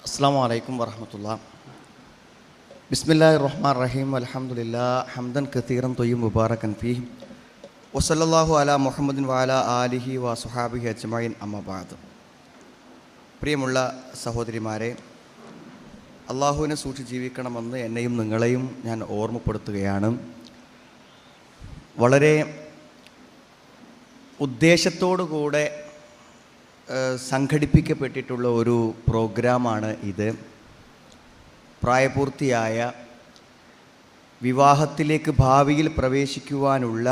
അസ്സലാമു അലൈക്കും വറഹ്മത്തുള്ളാഹി. ബിസ്മില്ലാഹിർ റഹ്മാനിർ റഹീം. അൽഹംദുലില്ലാഹി ഹംദൻ കസീറൻ ത്വയ്യിബൻ മുബാറകൻ ഫീഹി വസല്ലല്ലാഹു അലാ മുഹമ്മദിൻ വഅലാ ആലിഹി വസുഹാബിഹി അജ്മഈൻ. അമ്മാ ബഅദ്. പ്രിയമുള്ള സഹോദരിമാരെ, അള്ളാഹുവിനെ സൂക്ഷിച്ച് ജീവിക്കണമെന്ന് എന്നെയും നിങ്ങളെയും ഞാൻ ഓർമ്മപ്പെടുത്തുകയാണ്. വളരെ ഉദ്ദേശത്തോടുകൂടെ സംഘടിപ്പിക്കപ്പെട്ടിട്ടുള്ള ഒരു പ്രോഗ്രാമാണ് ഇത്. പ്രായപൂർത്തിയായ വിവാഹത്തിലേക്ക് ഭാവിയിൽ പ്രവേശിക്കുവാനുള്ള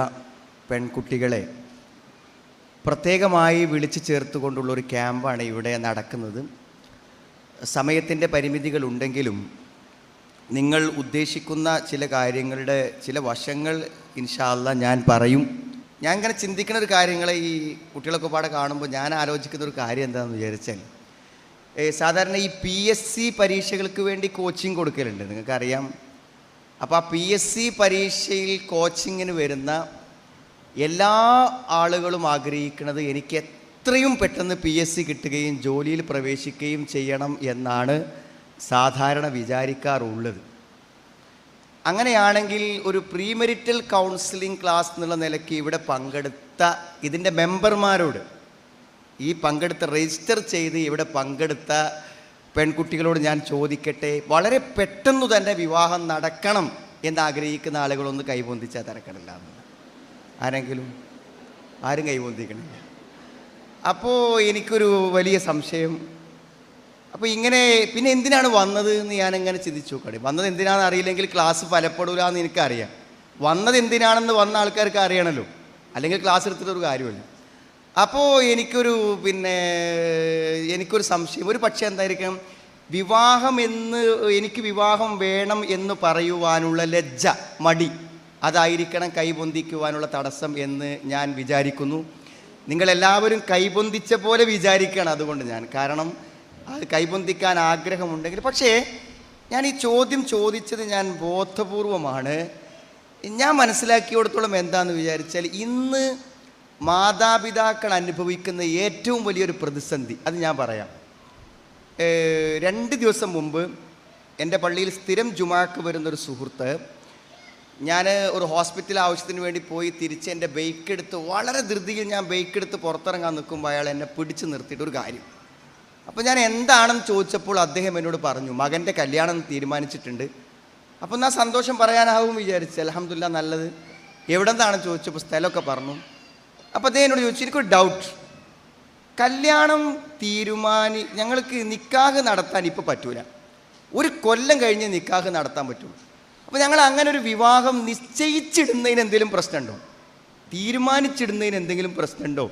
പെൺകുട്ടികളെ പ്രത്യേകമായി വിളിച്ചു ചേർത്തുകൊണ്ടുള്ളൊരു ക്യാമ്പാണ് ഇവിടെ നടക്കുന്നത്. സമയത്തിൻ്റെ പരിമിതികളുണ്ടെങ്കിലും നിങ്ങൾ ഉദ്ദേശിക്കുന്ന ചില കാര്യങ്ങളുടെ ചില വശങ്ങൾ ഇൻഷാ അല്ലാഹ് ഞാൻ പറയും. ഞാൻ ഇങ്ങനെ ചിന്തിക്കുന്ന ഒരു കാര്യങ്ങൾ ഈ കുട്ടികളൊക്കെ പാടെ കാണുമ്പോൾ ഞാൻ ആലോചിക്കുന്ന ഒരു കാര്യം എന്താണെന്ന് വിചാരിച്ചാൽ, സാധാരണ ഈ PSC പരീക്ഷകൾക്ക് വേണ്ടി കോച്ചിങ് കൊടുക്കലുണ്ട്, നിങ്ങൾക്കറിയാം. അപ്പോൾ ആ PSC പരീക്ഷയിൽ കോച്ചിങ്ങിന് വരുന്ന എല്ലാ ആളുകളും ആഗ്രഹിക്കുന്നത് എനിക്ക് എത്രയും പെട്ടെന്ന് PSC കിട്ടുകയും ജോലിയിൽ പ്രവേശിക്കുകയും ചെയ്യണം എന്നാണ് സാധാരണ വിചാരിക്കാറുള്ളത്. അങ്ങനെയാണെങ്കിൽ ഒരു പ്രീമെരിറ്റൽ കൗൺസിലിംഗ് ക്ലാസ് എന്നുള്ള നിലയ്ക്ക് ഇവിടെ പങ്കെടുത്ത ഇതിൻ്റെ മെമ്പർമാരോട്, ഈ രജിസ്റ്റർ ചെയ്ത് ഇവിടെ പങ്കെടുത്ത പെൺകുട്ടികളോട് ഞാൻ ചോദിക്കട്ടെ, വളരെ പെട്ടെന്ന് തന്നെ വിവാഹം നടക്കണം എന്നാഗ്രഹിക്കുന്ന ആളുകളൊന്ന് കൈപൊന്തിച്ചാൽ തിരക്കണില്ല. ആരും കൈപൊന്തിക്കണില്ല. അപ്പോൾ എനിക്കൊരു വലിയ സംശയം, അപ്പോൾ ഇങ്ങനെ പിന്നെ എന്തിനാണ് വന്നത് എന്ന് ഞാനിങ്ങനെ ചിന്തിച്ചു നോക്കട്ടെ. വന്നത് എന്തിനാണെന്ന് അറിയില്ലെങ്കിൽ ക്ലാസ് ഫലപ്പെടില്ല എന്ന് എനിക്കറിയാം. വന്നത് എന്തിനാണെന്ന് വന്ന ആൾക്കാർക്ക് അറിയണമല്ലോ, അല്ലെങ്കിൽ ക്ലാസ് എടുത്തിട്ടൊരു കാര്യമല്ല. അപ്പോൾ എനിക്കൊരു സംശയം, ഒരു പക്ഷേ എന്തായിരിക്കും, എനിക്ക് വിവാഹം വേണം എന്ന് പറയുവാനുള്ള ലജ്ജ, മടി, അതായിരിക്കണം കൈപൊന്തിക്കുവാനുള്ള തടസ്സം എന്ന് ഞാൻ വിചാരിക്കുന്നു. നിങ്ങളെല്ലാവരും കൈപൊന്തിച്ച പോലെ വിചാരിക്കണം. അതുകൊണ്ട് കാരണം അത് കൈപൊന്തിക്കാൻ ആഗ്രഹമുണ്ടെങ്കിൽ, പക്ഷേ ഞാൻ ഈ ചോദ്യം ചോദിച്ചത് ഞാൻ ബോധപൂർവമാണ്. ഞാൻ മനസ്സിലാക്കിയിടത്തോളം എന്താണെന്ന് വിചാരിച്ചാൽ, ഇന്ന് മാതാപിതാക്കൾ അനുഭവിക്കുന്ന ഏറ്റവും വലിയൊരു പ്രതിസന്ധി അത് ഞാൻ പറയാം. 2 ദിവസം മുമ്പ് എൻ്റെ പള്ളിയിൽ സ്ഥിരം ജുമാക്ക് വരുന്നൊരു സുഹൃത്ത്, ഞാൻ ഒരു ഹോസ്പിറ്റൽ ആവശ്യത്തിന് വേണ്ടി പോയി തിരിച്ച് എൻ്റെ ബൈക്ക് എടുത്ത് വളരെ ധൃതിയിൽ ഞാൻ ബൈക്ക് എടുത്ത് പുറത്തിറങ്ങാൻ നിൽക്കുമ്പോൾ അയാൾ എന്നെ പിടിച്ച് നിർത്തിയിട്ടൊരു കാര്യം. അപ്പോൾ ഞാൻ എന്താണെന്ന് ചോദിച്ചപ്പോൾ അദ്ദേഹം എന്നോട് പറഞ്ഞു, മകൻ്റെ കല്യാണം തീരുമാനിച്ചിട്ടുണ്ട്. അപ്പോൾ ഞാൻ സന്തോഷം പറയാനാവും വിചാരിച്ചു. അൽഹംദുലില്ലാ, നല്ലത്. എവിടെ നിന്നാണെന്ന് ചോദിച്ചപ്പോൾ സ്ഥലമൊക്കെ പറഞ്ഞു. അപ്പോൾ അദ്ദേഹം എന്നോട് ചോദിച്ചു, എനിക്കൊരു ഡൗട്ട്, കല്യാണം ഞങ്ങൾക്ക് നിക്കാഹ് നടത്താൻ ഇപ്പോൾ പറ്റൂല, 1 കൊല്ലം കഴിഞ്ഞ് നിക്കാഹ് നടത്താൻ പറ്റുള്ളൂ. അപ്പോൾ ഞങ്ങൾ അങ്ങനെ ഒരു വിവാഹം നിശ്ചയിച്ചിടുന്നതിന് എന്തെങ്കിലും പ്രശ്നമുണ്ടോ, തീരുമാനിച്ചിടുന്നതിന് എന്തെങ്കിലും പ്രശ്നമുണ്ടോ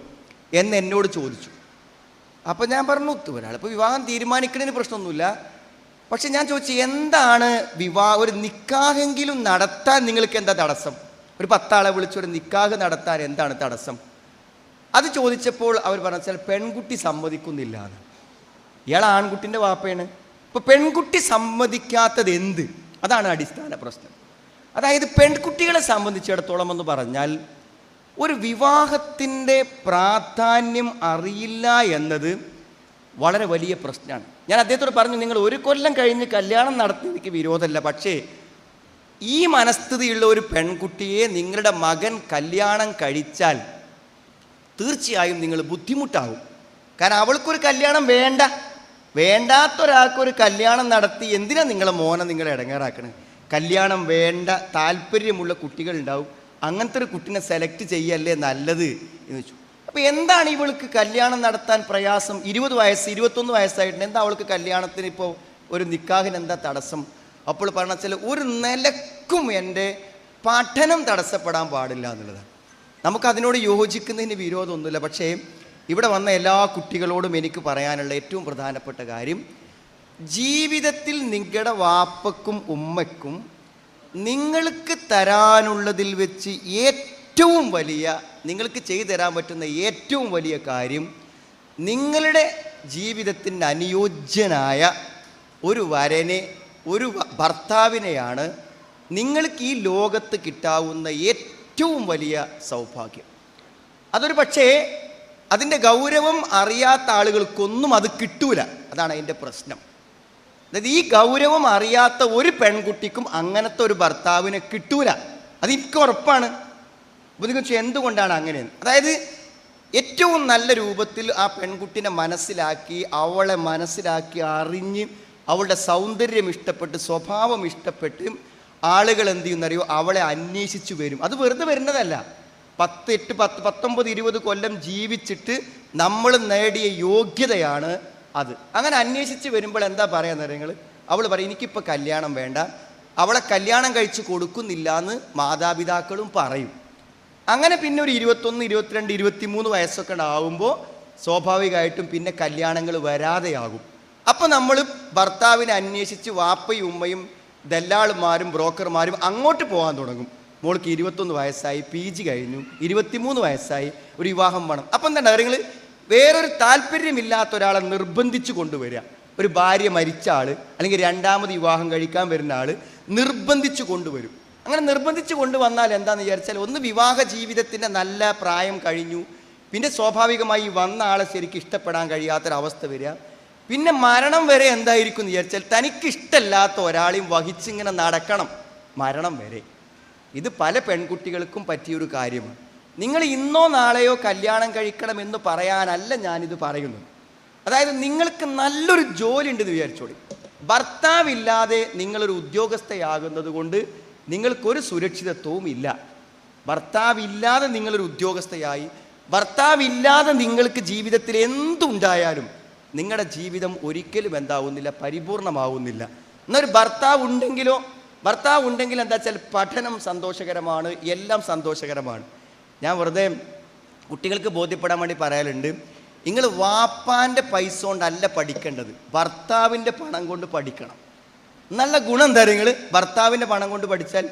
എന്ന് എന്നോട് ചോദിച്ചു. അപ്പോൾ ഞാൻ പറഞ്ഞു, ഇപ്പോൾ വിവാഹം തീരുമാനിക്കുന്നതിന് പ്രശ്നമൊന്നുമില്ല, പക്ഷെ ഞാൻ ചോദിച്ചു, എന്താണ് ഒരു നിക്കാഹെങ്കിലും നടത്താൻ നിങ്ങൾക്ക് എന്താ തടസ്സം? ഒരു 10 ആളെ വിളിച്ചൊരു നിക്കാഹ് നടത്താൻ എന്താണ് തടസ്സം? അത് ചോദിച്ചപ്പോൾ അവർ പറഞ്ഞാൽ പെൺകുട്ടി സമ്മതിക്കുന്നില്ല എന്ന്. ഇയാൾ ആൺകുട്ടിൻ്റെ വാപ്പയാണ്. ഇപ്പോൾ പെൺകുട്ടി സമ്മതിക്കാത്തത് എന്ത്? അതാണ് അടിസ്ഥാന പ്രശ്നം. അതായത് പെൺകുട്ടികളെ സംബന്ധിച്ചിടത്തോളം എന്ന് പറഞ്ഞാൽ, ഒരു വിവാഹത്തിൻ്റെ പ്രാധാന്യം അറിയില്ല എന്നത് വളരെ വലിയ പ്രശ്നമാണ്. ഞാൻ അദ്ദേഹത്തോട് പറഞ്ഞു, നിങ്ങൾ 1 കൊല്ലം കഴിഞ്ഞ് കല്യാണം നടത്തി എനിക്ക് വിരോധമല്ല, പക്ഷേ ഈ മനസ്ഥിതിയുള്ള ഒരു പെൺകുട്ടിയെ നിങ്ങളുടെ മകൻ കല്യാണം കഴിച്ചാൽ തീർച്ചയായും നിങ്ങൾ ബുദ്ധിമുട്ടാകും. കാരണം അവൾക്കൊരു കല്യാണം വേണ്ടാത്തൊരാൾക്കൊരു കല്യാണം നടത്തി എന്തിനാ നിങ്ങളെ മോനെ നിങ്ങൾ ഇടങ്ങേറാക്കണേ? കല്യാണം വേണ്ട താല്പര്യമുള്ള കുട്ടികളുണ്ടാവും. അങ്ങനത്തെ ഒരു കുട്ടീനെ സെലക്ട് ചെയ്യല്ലേ നല്ലത് എന്ന് വെച്ചു. അപ്പോൾ എന്താണ് ഇവൾക്ക് കല്യാണം നടത്താൻ പ്രയാസം? 20 വയസ്സ് 21 വയസ്സായിട്ടുണ്ട്, എന്താ അവൾക്ക് കല്യാണത്തിന് ഇപ്പോൾ ഒരു നിക്കാഹിന് എന്താ തടസ്സം? അപ്പോൾ പറഞ്ഞാൽ, ഒരു നിലക്കും എൻ്റെ പഠനം തടസ്സപ്പെടാൻ പാടില്ല എന്നുള്ളതാണ്. നമുക്കതിനോട് യോജിക്കുന്നതിന് വിരോധമൊന്നുമില്ല. പക്ഷേ ഇവിടെ വന്ന എല്ലാ കുട്ടികളോടും എനിക്ക് പറയാനുള്ള ഏറ്റവും പ്രധാനപ്പെട്ട കാര്യം, ജീവിതത്തിൽ നിങ്ങളുടെ വാപ്പക്കും ഉമ്മയ്ക്കും നിങ്ങൾക്ക് തരാനുള്ളതിൽ വെച്ച് ഏറ്റവും വലിയ, നിങ്ങൾക്ക് ചെയ്തു തരാൻ പറ്റുന്ന ഏറ്റവും വലിയ കാര്യം, നിങ്ങളുടെ ജീവിതത്തിന് അനുയോജ്യനായ ഒരു വരനെ, ഒരു ഭർത്താവിനെയാണ് നിങ്ങൾക്ക് ഈ ലോകത്ത് കിട്ടാവുന്ന ഏറ്റവും വലിയ സൗഭാഗ്യം. അതൊരു പക്ഷേ അതിൻ്റെ ഗൗരവം അറിയാത്ത ആളുകൾക്കൊന്നും അത് കിട്ടൂല. അതാണ് അതിൻ്റെ പ്രശ്നം. അതായത് ഈ ഗൗരവം അറിയാത്ത ഒരു പെൺകുട്ടിക്കും അങ്ങനത്തെ ഒരു ഭർത്താവിനെ കിട്ടൂല. അത് എനിക്ക് ഉറപ്പാണ്. അപ്പോൾ നിങ്ങൾ എന്തുകൊണ്ടാണ് അങ്ങനെ? അതായത് ഏറ്റവും നല്ല രൂപത്തിൽ ആ പെൺകുട്ടിനെ മനസ്സിലാക്കി, അവളെ മനസ്സിലാക്കി അറിഞ്ഞ്, അവളുടെ സൗന്ദര്യം ഇഷ്ടപ്പെട്ട്, സ്വഭാവം ഇഷ്ടപ്പെട്ട് ആളുകൾ എന്ത് ചെയ്യുന്നറിയോ, അവളെ അന്വേഷിച്ചു വരും. അത് വെറുതെ വരുന്നതല്ല. 10, 19, 20 കൊല്ലം ജീവിച്ചിട്ട് നമ്മൾ നേടിയ യോഗ്യതയാണ് അത്. അങ്ങനെ അന്വേഷിച്ച് വരുമ്പോൾ എന്താ പറയാന്നറിയോ നിങ്ങൾ? അവൾ പറയും എനിക്കിപ്പോൾ കല്യാണം വേണ്ട, അവളെ കല്യാണം കഴിച്ച് കൊടുക്കുന്നില്ല എന്ന് മാതാപിതാക്കളും പറയും. അങ്ങനെ പിന്നെ ഒരു 21, 22, 23 വയസ്സൊക്കെ ആവുമ്പോൾ സ്വാഭാവികമായിട്ടും പിന്നെ കല്യാണങ്ങൾ വരാതെയാകും. അപ്പോൾ നമ്മൾ ഭർത്താവിനെ അന്വേഷിച്ച് വാപ്പയും ഉമ്മയും ദല്ലാളുമാരും ബ്രോക്കർമാരും അങ്ങോട്ട് പോകാൻ തുടങ്ങും. മോൾക്ക് 21 വയസ്സായി, PG കഴിഞ്ഞു, 23 വയസ്സായി, ഒരു വിവാഹം വേണം. അപ്പം എന്താണ് നിങ്ങൾ വേറൊരു താല്പര്യമില്ലാത്ത ഒരാളെ നിർബന്ധിച്ച് കൊണ്ടുവരിക. ഒരു ഭാര്യ മരിച്ച ആൾ അല്ലെങ്കിൽ രണ്ടാമത് വിവാഹം കഴിക്കാൻ വരുന്ന ആൾ നിർബന്ധിച്ച് കൊണ്ടുവരും. അങ്ങനെ നിർബന്ധിച്ച് കൊണ്ടുവന്നാൽ എന്താണെന്ന് വിചാരിച്ചാൽ, ഒന്ന് വിവാഹ ജീവിതത്തിൻ്റെ നല്ല പ്രായം കഴിഞ്ഞു, പിന്നെ സ്വാഭാവികമായി വന്ന ആളെ ശരിക്കും ഇഷ്ടപ്പെടാൻ കഴിയാത്തൊരവസ്ഥ വരിക. പിന്നെ മരണം വരെ എന്തായിരിക്കും എന്ന് വിചാരിച്ചാൽ തനിക്കിഷ്ടമല്ലാത്ത ഒരാളെയും വഹിച്ചിങ്ങനെ നടക്കണം മരണം വരെ. ഇത് പല പെൺകുട്ടികൾക്കും പറ്റിയൊരു കാര്യമാണ്. നിങ്ങൾ ഇന്നോ നാളെയോ കല്യാണം കഴിക്കണമെന്ന് പറയാനല്ല ഞാനിത് പറയുന്നത്. അതായത് നിങ്ങൾക്ക് നല്ലൊരു ജോലി ഉണ്ടെന്ന് വിചാരിച്ചോളി. ഭർത്താവില്ലാതെ നിങ്ങളൊരു ഉദ്യോഗസ്ഥയാകുന്നത് കൊണ്ട് നിങ്ങൾക്കൊരു സുരക്ഷിതത്വവും ഇല്ല. ഭർത്താവില്ലാതെ നിങ്ങളൊരു ഉദ്യോഗസ്ഥയായി, ഭർത്താവില്ലാതെ നിങ്ങൾക്ക് ജീവിതത്തിൽ എന്തുണ്ടായാലും നിങ്ങളുടെ ജീവിതം ഒരിക്കലും എന്താവുന്നില്ല, പരിപൂർണമാവുന്നില്ല. എന്നൊരു ഭർത്താവ് ഉണ്ടെങ്കിൽ എന്താ വെച്ചാൽ പഠനം സന്തോഷകരമാണ്, എല്ലാം സന്തോഷകരമാണ്. ഞാൻ വെറുതെ കുട്ടികൾക്ക് ബോധ്യപ്പെടാൻ വേണ്ടി പറയാറുണ്ട്, നിങ്ങൾ വാപ്പാൻ്റെ പൈസ കൊണ്ടല്ല പഠിക്കേണ്ടത്, ഭർത്താവിൻ്റെ പണം കൊണ്ട് പഠിക്കണം. നല്ല ഗുണം എന്താ? നിങ്ങൾ ഭർത്താവിൻ്റെ പണം കൊണ്ട് പഠിച്ചാൽ,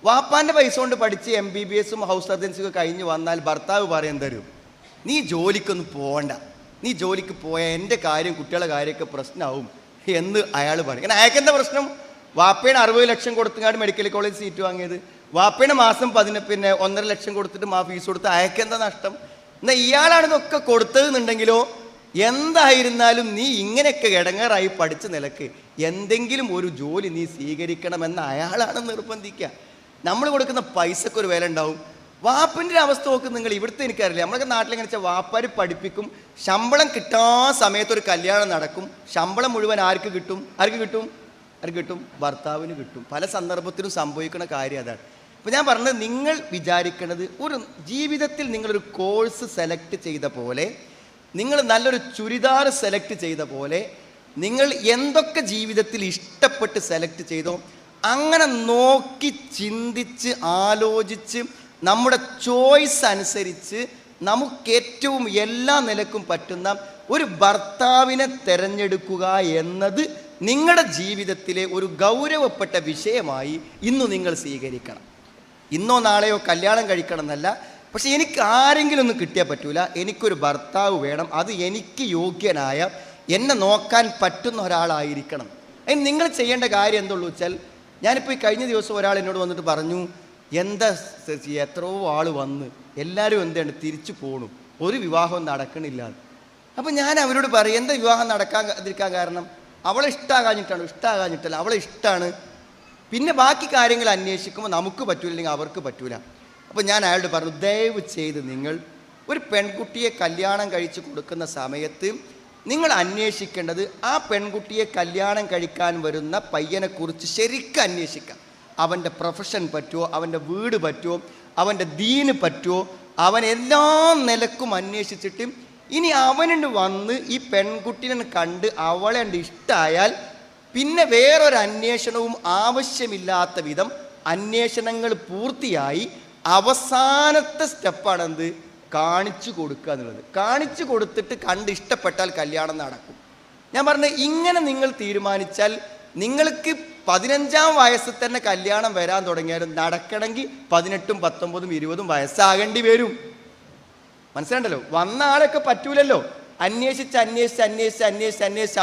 വാപ്പാൻ്റെ പൈസ കൊണ്ട് പഠിച്ച് MBBS ഹൗസ് സർജൻസും ഒക്കെ കഴിഞ്ഞ് വന്നാൽ ഭർത്താവ് പറയും തരും, നീ ജോലിക്കൊന്നും പോകണ്ട, നീ ജോലിക്ക് പോയാൽ എൻ്റെ കാര്യം കുട്ടികളുടെ കാര്യമൊക്കെ പ്രശ്നമാവും എന്ന് അയാൾ പറയും. കാരണം അയാൾക്കെന്താ പ്രശ്നം? വാപ്പയുടെ 60 ലക്ഷം കൊടുത്തുകൊണ്ട് മെഡിക്കൽ കോളേജ് സീറ്റ് വാങ്ങിയത്, വാപ്പയുടെ മാസം 1.5 ലക്ഷം കൊടുത്തിട്ട് ഫീസ് കൊടുത്ത് അയാൾക്കെന്താ നഷ്ടം? എന്നാൽ ഇയാളാണ് ഇതൊക്കെ കൊടുത്തതെന്നുണ്ടെങ്കിലോ എന്തായിരുന്നാലും നീ ഇങ്ങനെയൊക്കെ ഇടങ്ങേറായി പഠിച്ച നിലക്ക് എന്തെങ്കിലും ഒരു ജോലി നീ സ്വീകരിക്കണമെന്ന് അയാളാണ് നിർബന്ധിക്കുക. നമ്മൾ കൊടുക്കുന്ന പൈസക്കൊരു വില ഉണ്ടാവും. വാപ്പൻ്റെ അവസ്ഥ നോക്ക് നിങ്ങൾ. ഇവിടുത്തെ എനിക്കറിയില്ല, നമ്മളൊക്കെ നാട്ടിലെങ്ങനെ വെച്ചാൽ വാപ്പാർ പഠിപ്പിക്കും, ശമ്പളം കിട്ടാൻ സമയത്തൊരു കല്യാണം നടക്കും, ശമ്പളം മുഴുവൻ ആർക്ക് കിട്ടും? ഭർത്താവിന് കിട്ടും. പല സന്ദർഭത്തിലും സംഭവിക്കുന്ന കാര്യം അതാണ്. അപ്പോൾ ഞാൻ പറഞ്ഞത്, നിങ്ങൾ വിചാരിക്കുന്നത് ഒരു ജീവിതത്തിൽ നിങ്ങളൊരു കോഴ്സ് സെലക്ട് ചെയ്ത പോലെ, നിങ്ങൾ നല്ലൊരു ചുരിദാർ സെലക്ട് ചെയ്ത പോലെ, നിങ്ങൾ എന്തൊക്കെ ജീവിതത്തിൽ ഇഷ്ടപ്പെട്ട് സെലക്ട് ചെയ്തോ അങ്ങനെ നോക്കി ചിന്തിച്ച് ആലോചിച്ച് നമ്മുടെ ചോയ്സ് അനുസരിച്ച് നമുക്ക് ഏറ്റവും എല്ലാ നിലക്കും പറ്റുന്ന ഒരു ഭർത്താവിനെ തിരഞ്ഞെടുക്കുക എന്നത് നിങ്ങളുടെ ജീവിതത്തിലെ ഒരു ഗൗരവപ്പെട്ട വിഷയമായി ഇന്ന് നിങ്ങൾ സ്വീകരിക്കണം. ഇന്നോ നാളെയോ കല്യാണം കഴിക്കണം എന്നല്ല, പക്ഷെ എനിക്ക് ആരെങ്കിലും ഒന്നും കിട്ടിയാൽ പറ്റൂല, എനിക്കൊരു ഭർത്താവ് വേണം, അത് എനിക്ക് യോഗ്യനായ, എന്നെ നോക്കാൻ പറ്റുന്ന ഒരാളായിരിക്കണം. അതിന് നിങ്ങൾ ചെയ്യേണ്ട കാര്യം എന്തുള്ളൂ വെച്ചാൽ, ഞാനിപ്പോൾ ഈ കഴിഞ്ഞ ദിവസം ഒരാൾ എന്നോട് വന്നിട്ട് പറഞ്ഞു, എന്താ എത്രയോ ആൾ വന്ന് എല്ലാവരും എന്താണ് തിരിച്ചു പോണു, ഒരു വിവാഹം നടക്കണില്ല. അപ്പം ഞാൻ അവരോട് പറയും, എന്താ വിവാഹം നടക്കാതിരിക്കാൻ കാരണം? അവളെ ഇഷ്ടമാകാഞ്ഞിട്ടല്ല, അവളെ ഇഷ്ടമാണ്. പിന്നെ ബാക്കി കാര്യങ്ങൾ അന്വേഷിക്കുമ്പോൾ നമുക്ക് പറ്റൂല, അല്ലെങ്കിൽ അവർക്ക് പറ്റൂല. അപ്പോൾ ഞാൻ അയാളോട് പറഞ്ഞു, ദയവ് ചെയ്ത് നിങ്ങൾ ഒരു പെൺകുട്ടിയെ കല്യാണം കഴിച്ച് കൊടുക്കുന്ന സമയത്ത് നിങ്ങൾ അന്വേഷിക്കേണ്ടത് ആ പെൺകുട്ടിയെ കല്യാണം കഴിക്കാൻ വരുന്ന പയ്യനെക്കുറിച്ച് ശരിക്കും അന്വേഷിക്കാം. അവൻ്റെ പ്രൊഫഷൻ പറ്റുമോ, അവൻ്റെ വീട് പറ്റുമോ, അവൻ്റെ ദീന് പറ്റുമോ, അവൻ എല്ലാ നിലക്കും അന്വേഷിച്ചിട്ട് ഇനി അവനുണ്ട് വന്ന് ഈ പെൺകുട്ടിനെ കണ്ട് അവളെ ഇഷ്ടമായാൽ പിന്നെ വേറൊരു അന്വേഷണവും ആവശ്യമില്ലാത്ത വിധം അന്വേഷണങ്ങൾ പൂർത്തിയായി അവസാനത്തെ സ്റ്റെപ്പാണ് എന്ത്? കാണിച്ചു കൊടുക്കുക എന്നുള്ളത്. കാണിച്ചു കൊടുത്തിട്ട് കണ്ട് ഇഷ്ടപ്പെട്ടാൽ കല്യാണം നടക്കും. ഞാൻ പറഞ്ഞത്, ഇങ്ങനെ നിങ്ങൾ തീരുമാനിച്ചാൽ നിങ്ങൾക്ക് 15-ാം വയസ്സിൽ തന്നെ കല്യാണം വരാൻ തുടങ്ങിയാലും നടക്കണമെങ്കിൽ 18, 19, 20 വയസ്സാകേണ്ടി വരും. മനസ്സിലുണ്ടല്ലോ? വന്ന ആളൊക്കെ പറ്റൂലല്ലോ. അന്വേഷിച്ച്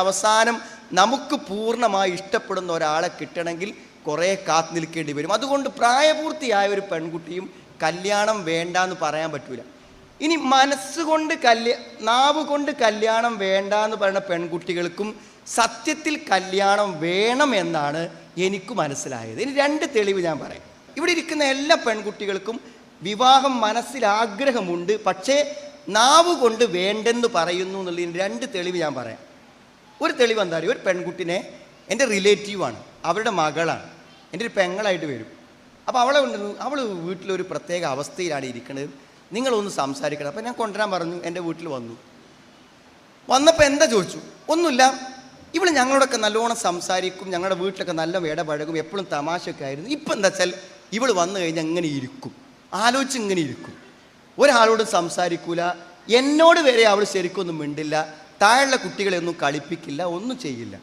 അവസാനം നമുക്ക് പൂർണ്ണമായി ഇഷ്ടപ്പെടുന്ന ഒരാളെ കിട്ടണമെങ്കിൽ കുറേ കാത്തു നിൽക്കേണ്ടി വരും. അതുകൊണ്ട് പ്രായപൂർത്തിയായ ഒരു പെൺകുട്ടിയും കല്യാണം വേണ്ട എന്ന് പറയാൻ പറ്റൂല. ഇനി മനസ്സുകൊണ്ട് നാവ് കൊണ്ട് കല്യാണം വേണ്ട എന്ന് പറയുന്ന പെൺകുട്ടികൾക്കും സത്യത്തിൽ കല്യാണം വേണമെന്നാണ് എനിക്ക് മനസ്സിലായത്. ഇനി 2 തെളിവ് ഞാൻ പറയാം. ഇവിടെ ഇരിക്കുന്ന എല്ലാ പെൺകുട്ടികൾക്കും വിവാഹം മനസ്സിൽ ആഗ്രഹമുണ്ട്, പക്ഷേ നാവ് കൊണ്ട് വേണ്ടെന്ന് പറയുന്നു എന്നുള്ളതിന് 2 തെളിവ് ഞാൻ പറയാം. ഒരു തെളിവ് എന്താ പറയുക, ഒരു പെൺകുട്ടിനെ എൻ്റെ റിലേറ്റീവാണ്, അവരുടെ മകളാണ്, എൻ്റെ ഒരു പെങ്ങളായിട്ട് വരും. അപ്പോൾ അവൾ വീട്ടിലൊരു പ്രത്യേക അവസ്ഥയിലാണ് ഇരിക്കുന്നത്, നിങ്ങളൊന്ന് സംസാരിക്കണം. അപ്പോൾ ഞാൻ കൊണ്ടുവരാൻ പറഞ്ഞു, എൻ്റെ വീട്ടിൽ വന്നപ്പോൾ എന്താ ചോദിച്ചു, ഒന്നുമില്ല, ഇവൾ ഞങ്ങളോടൊക്കെ നല്ലോണം സംസാരിക്കും, ഞങ്ങളുടെ വീട്ടിലൊക്കെ നല്ല ഇടപഴകും, എപ്പോഴും തമാശയൊക്കെ ആയിരുന്നു. ഇപ്പം എന്താ വെച്ചാൽ ഇവൾ വന്നു കഴിഞ്ഞാൽ ഇങ്ങനെ ഇരിക്കും, ആലോചിച്ച് ഇങ്ങനെ ഇരിക്കും, ഒരാളോടും സംസാരിക്കൂല, എന്നോട് വരെ അവൾ ശരിക്കൊന്നും മിണ്ടില്ല, താഴെയുള്ള കുട്ടികളെയൊന്നും കളിപ്പിക്കില്ല, ഒന്നും ചെയ്യില്ല.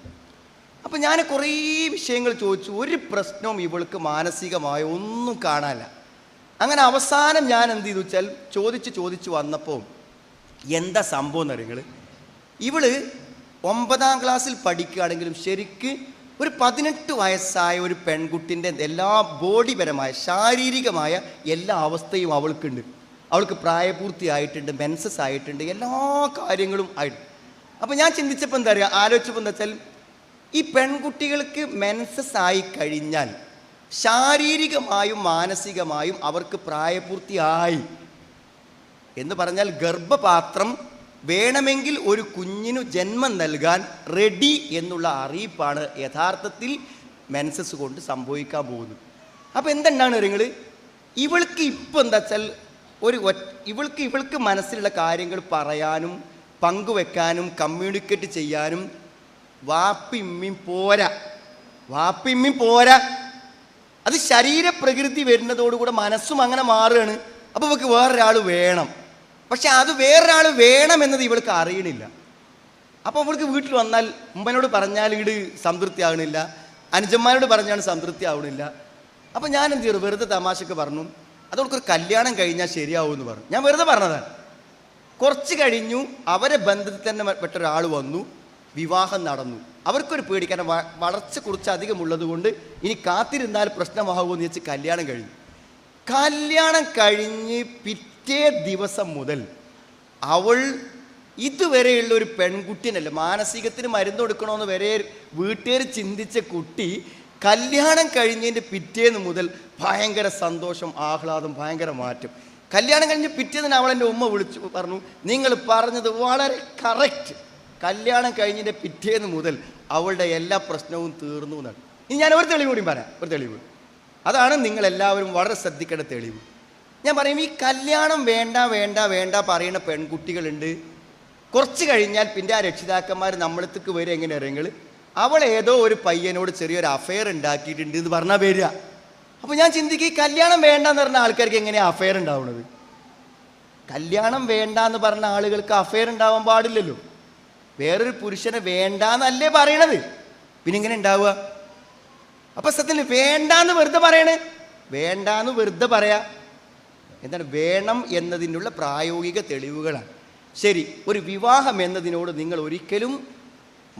അപ്പം ഞാൻ കുറേ വിഷയങ്ങൾ ചോദിച്ചു, ഒരു പ്രശ്നവും ഇവൾക്ക് മാനസികമായ ഒന്നും കാണാനില്ല. അങ്ങനെ അവസാനം ഞാൻ എന്ത് ചെയ്തു വെച്ചാൽ ചോദിച്ച് വന്നപ്പോൾ എന്താ സംഭവം എന്നറിയുങ്ങൾ, ഇവള് 9ാം ക്ലാസ്സിൽ പഠിക്കുകയാണെങ്കിലും ശരിക്ക് ഒരു 18 വയസ്സായ ഒരു പെൺകുട്ടിൻ്റെ എല്ലാ ബോഡിപരമായ ശാരീരികമായ എല്ലാ അവസ്ഥയും അവൾക്കുണ്ട്. അവൾക്ക് പ്രായപൂർത്തിയായിട്ടുണ്ട്, മെൻസസ് ആയിട്ടുണ്ട്, എല്ലാ കാര്യങ്ങളും ആയിട്ടുണ്ട്. അപ്പോൾ ഞാൻ ചിന്തിച്ചപ്പോൾ എന്താ പറയുക, ആലോചിച്ചപ്പോൾ എന്താ വെച്ചാൽ ഈ പെൺകുട്ടികൾക്ക് മെൻസസ് ആയി കഴിഞ്ഞാൽ ശാരീരികമായും മാനസികമായും അവർക്ക് പ്രായപൂർത്തിയായി എന്ന് പറഞ്ഞാൽ ഗർഭപാത്രം വേണമെങ്കിൽ ഒരു കുഞ്ഞിനു ജന്മം നൽകാൻ റെഡി എന്നുള്ള അറിയിപ്പാണ് യഥാർത്ഥത്തിൽ മെൻസസ് കൊണ്ട് സംഭവിക്കാൻ പോകുന്നത്. അപ്പോൾ എന്താണ് നിങ്ങൾ, ഇവൾക്ക് ഇപ്പോൾ എന്താ വെച്ചാൽ ഇവൾക്ക് മനസ്സിലുള്ള കാര്യങ്ങൾ പറയാനും പങ്കുവെക്കാനും കമ്മ്യൂണിക്കേറ്റ് ചെയ്യാനും വാപ്പിമ്മയും പോരാ. അത് ശരീരപ്രകൃതി വരുന്നതോടുകൂടെ മനസ്സും അങ്ങനെ മാറുകയാണ്. അപ്പോൾ ഇവൾക്ക് വേറൊരാൾ വേണം, പക്ഷെ അത് വേറൊരാൾ വേണമെന്നത് ഇവൾക്ക് അറിയണില്ല. അപ്പോൾ അവൾക്ക് വീട്ടിൽ വന്നാൽ ഉമ്മനോട് പറഞ്ഞാൽ ഇങ്ങോട്ട് സംതൃപ്തി ആവണില്ല, അനുജന്മാരോട് പറഞ്ഞാൽ സംതൃപ്തി ആവണില്ല. അപ്പോൾ ഞാൻ എന്ത് ചെയ്തു, വെറുതെ തമാശക്ക് പറഞ്ഞു, അതവൾക്കൊരു കല്യാണം കഴിഞ്ഞാൽ ശരിയാവുമെന്ന് പറഞ്ഞു. ഞാൻ വെറുതെ പറഞ്ഞതാണ്. കുറച്ച് കഴിഞ്ഞു അവരെ ബന്ധത്തിൽ തന്നെ പെട്ടൊരാൾ വന്നു, വിവാഹം നടന്നു. അവർക്കൊരു പേടി, കാരണം വളർച്ച കുറച്ച് അധികമുള്ളത് കൊണ്ട് ഇനി കാത്തിരുന്നാൽ പ്രശ്നമാകുമെന്ന് വെച്ച് കല്യാണം കഴിഞ്ഞു. കല്യാണം കഴിഞ്ഞ് പിറ്റേ ദിവസം മുതൽ അവൾ ഇതുവരെയുള്ള ഒരു പെൺകുട്ടിയല്ല, മാനസികത്തിന് മരുന്ന് കൊടുക്കണമെന്ന് വരെ വീട്ടുകാർ ചിന്തിച്ച കുട്ടി കല്യാണം കഴിഞ്ഞതിൻ്റെ പിറ്റേന്ന് മുതൽ ഭയങ്കര സന്തോഷം, ആഹ്ലാദം, ഭയങ്കര മാറ്റം. കല്യാണം കഴിഞ്ഞ് പിറ്റേന്ന് അവളെൻ്റെ ഉമ്മ വിളിച്ചു പറഞ്ഞു, നിങ്ങൾ പറഞ്ഞത് വളരെ കറക്റ്റ്, കല്യാണം കഴിഞ്ഞതിൻ്റെ പിറ്റേന്ന് മുതൽ അവളുടെ എല്ലാ പ്രശ്നവും തീർന്നു എന്നാണ്. ഇനി ഞാൻ ഒരു തെളിവ് കൂടി പറയാം, ഒരു തെളിവ്, അതാണ് നിങ്ങളെല്ലാവരും വളരെ ശ്രദ്ധിക്കേണ്ട തെളിവ്. ഞാൻ പറയും, ഈ കല്യാണം വേണ്ട പറയുന്ന പെൺകുട്ടികളുണ്ട്. കുറച്ച് കഴിഞ്ഞാൽ പിന്നെ ആ രക്ഷിതാക്കന്മാർ നമ്മളത്തേക്ക് വരും. എങ്ങനെ അറിയുങ്ങൾ, അവൾ ഏതോ ഒരു പയ്യനോട് ചെറിയൊരു അഫെയർ ഉണ്ടാക്കിയിട്ടുണ്ട് എന്ന് പറഞ്ഞാൽ വരിക. അപ്പോൾ ഞാൻ ചിന്തിക്കും, ഈ കല്യാണം വേണ്ടെന്ന് പറഞ്ഞ ആൾക്കാർക്ക് എങ്ങനെയാണ് അഫെയർ ഉണ്ടാവുന്നത്? കല്യാണം വേണ്ടെന്ന് പറഞ്ഞ ആളുകൾക്ക് അഫെയർ ഉണ്ടാവാൻ പാടില്ലല്ലോ. വേറൊരു പുരുഷനെ വേണ്ടാന്നല്ലേ പറയണത്, പിന്നെ ഇങ്ങനെ ഉണ്ടാവുക? അപ്പം സത്യത്തിൽ വേണ്ടാന്ന് വെറുതെ പറയണേ, വേണ്ടാന്ന് വെറുതെ പറയാ. എന്താണ് വേണം എന്നതിനുള്ള പ്രായോഗിക തെളിവുകളാണ്. ശരി, ഒരു വിവാഹം എന്നതിനോട് നിങ്ങൾ ഒരിക്കലും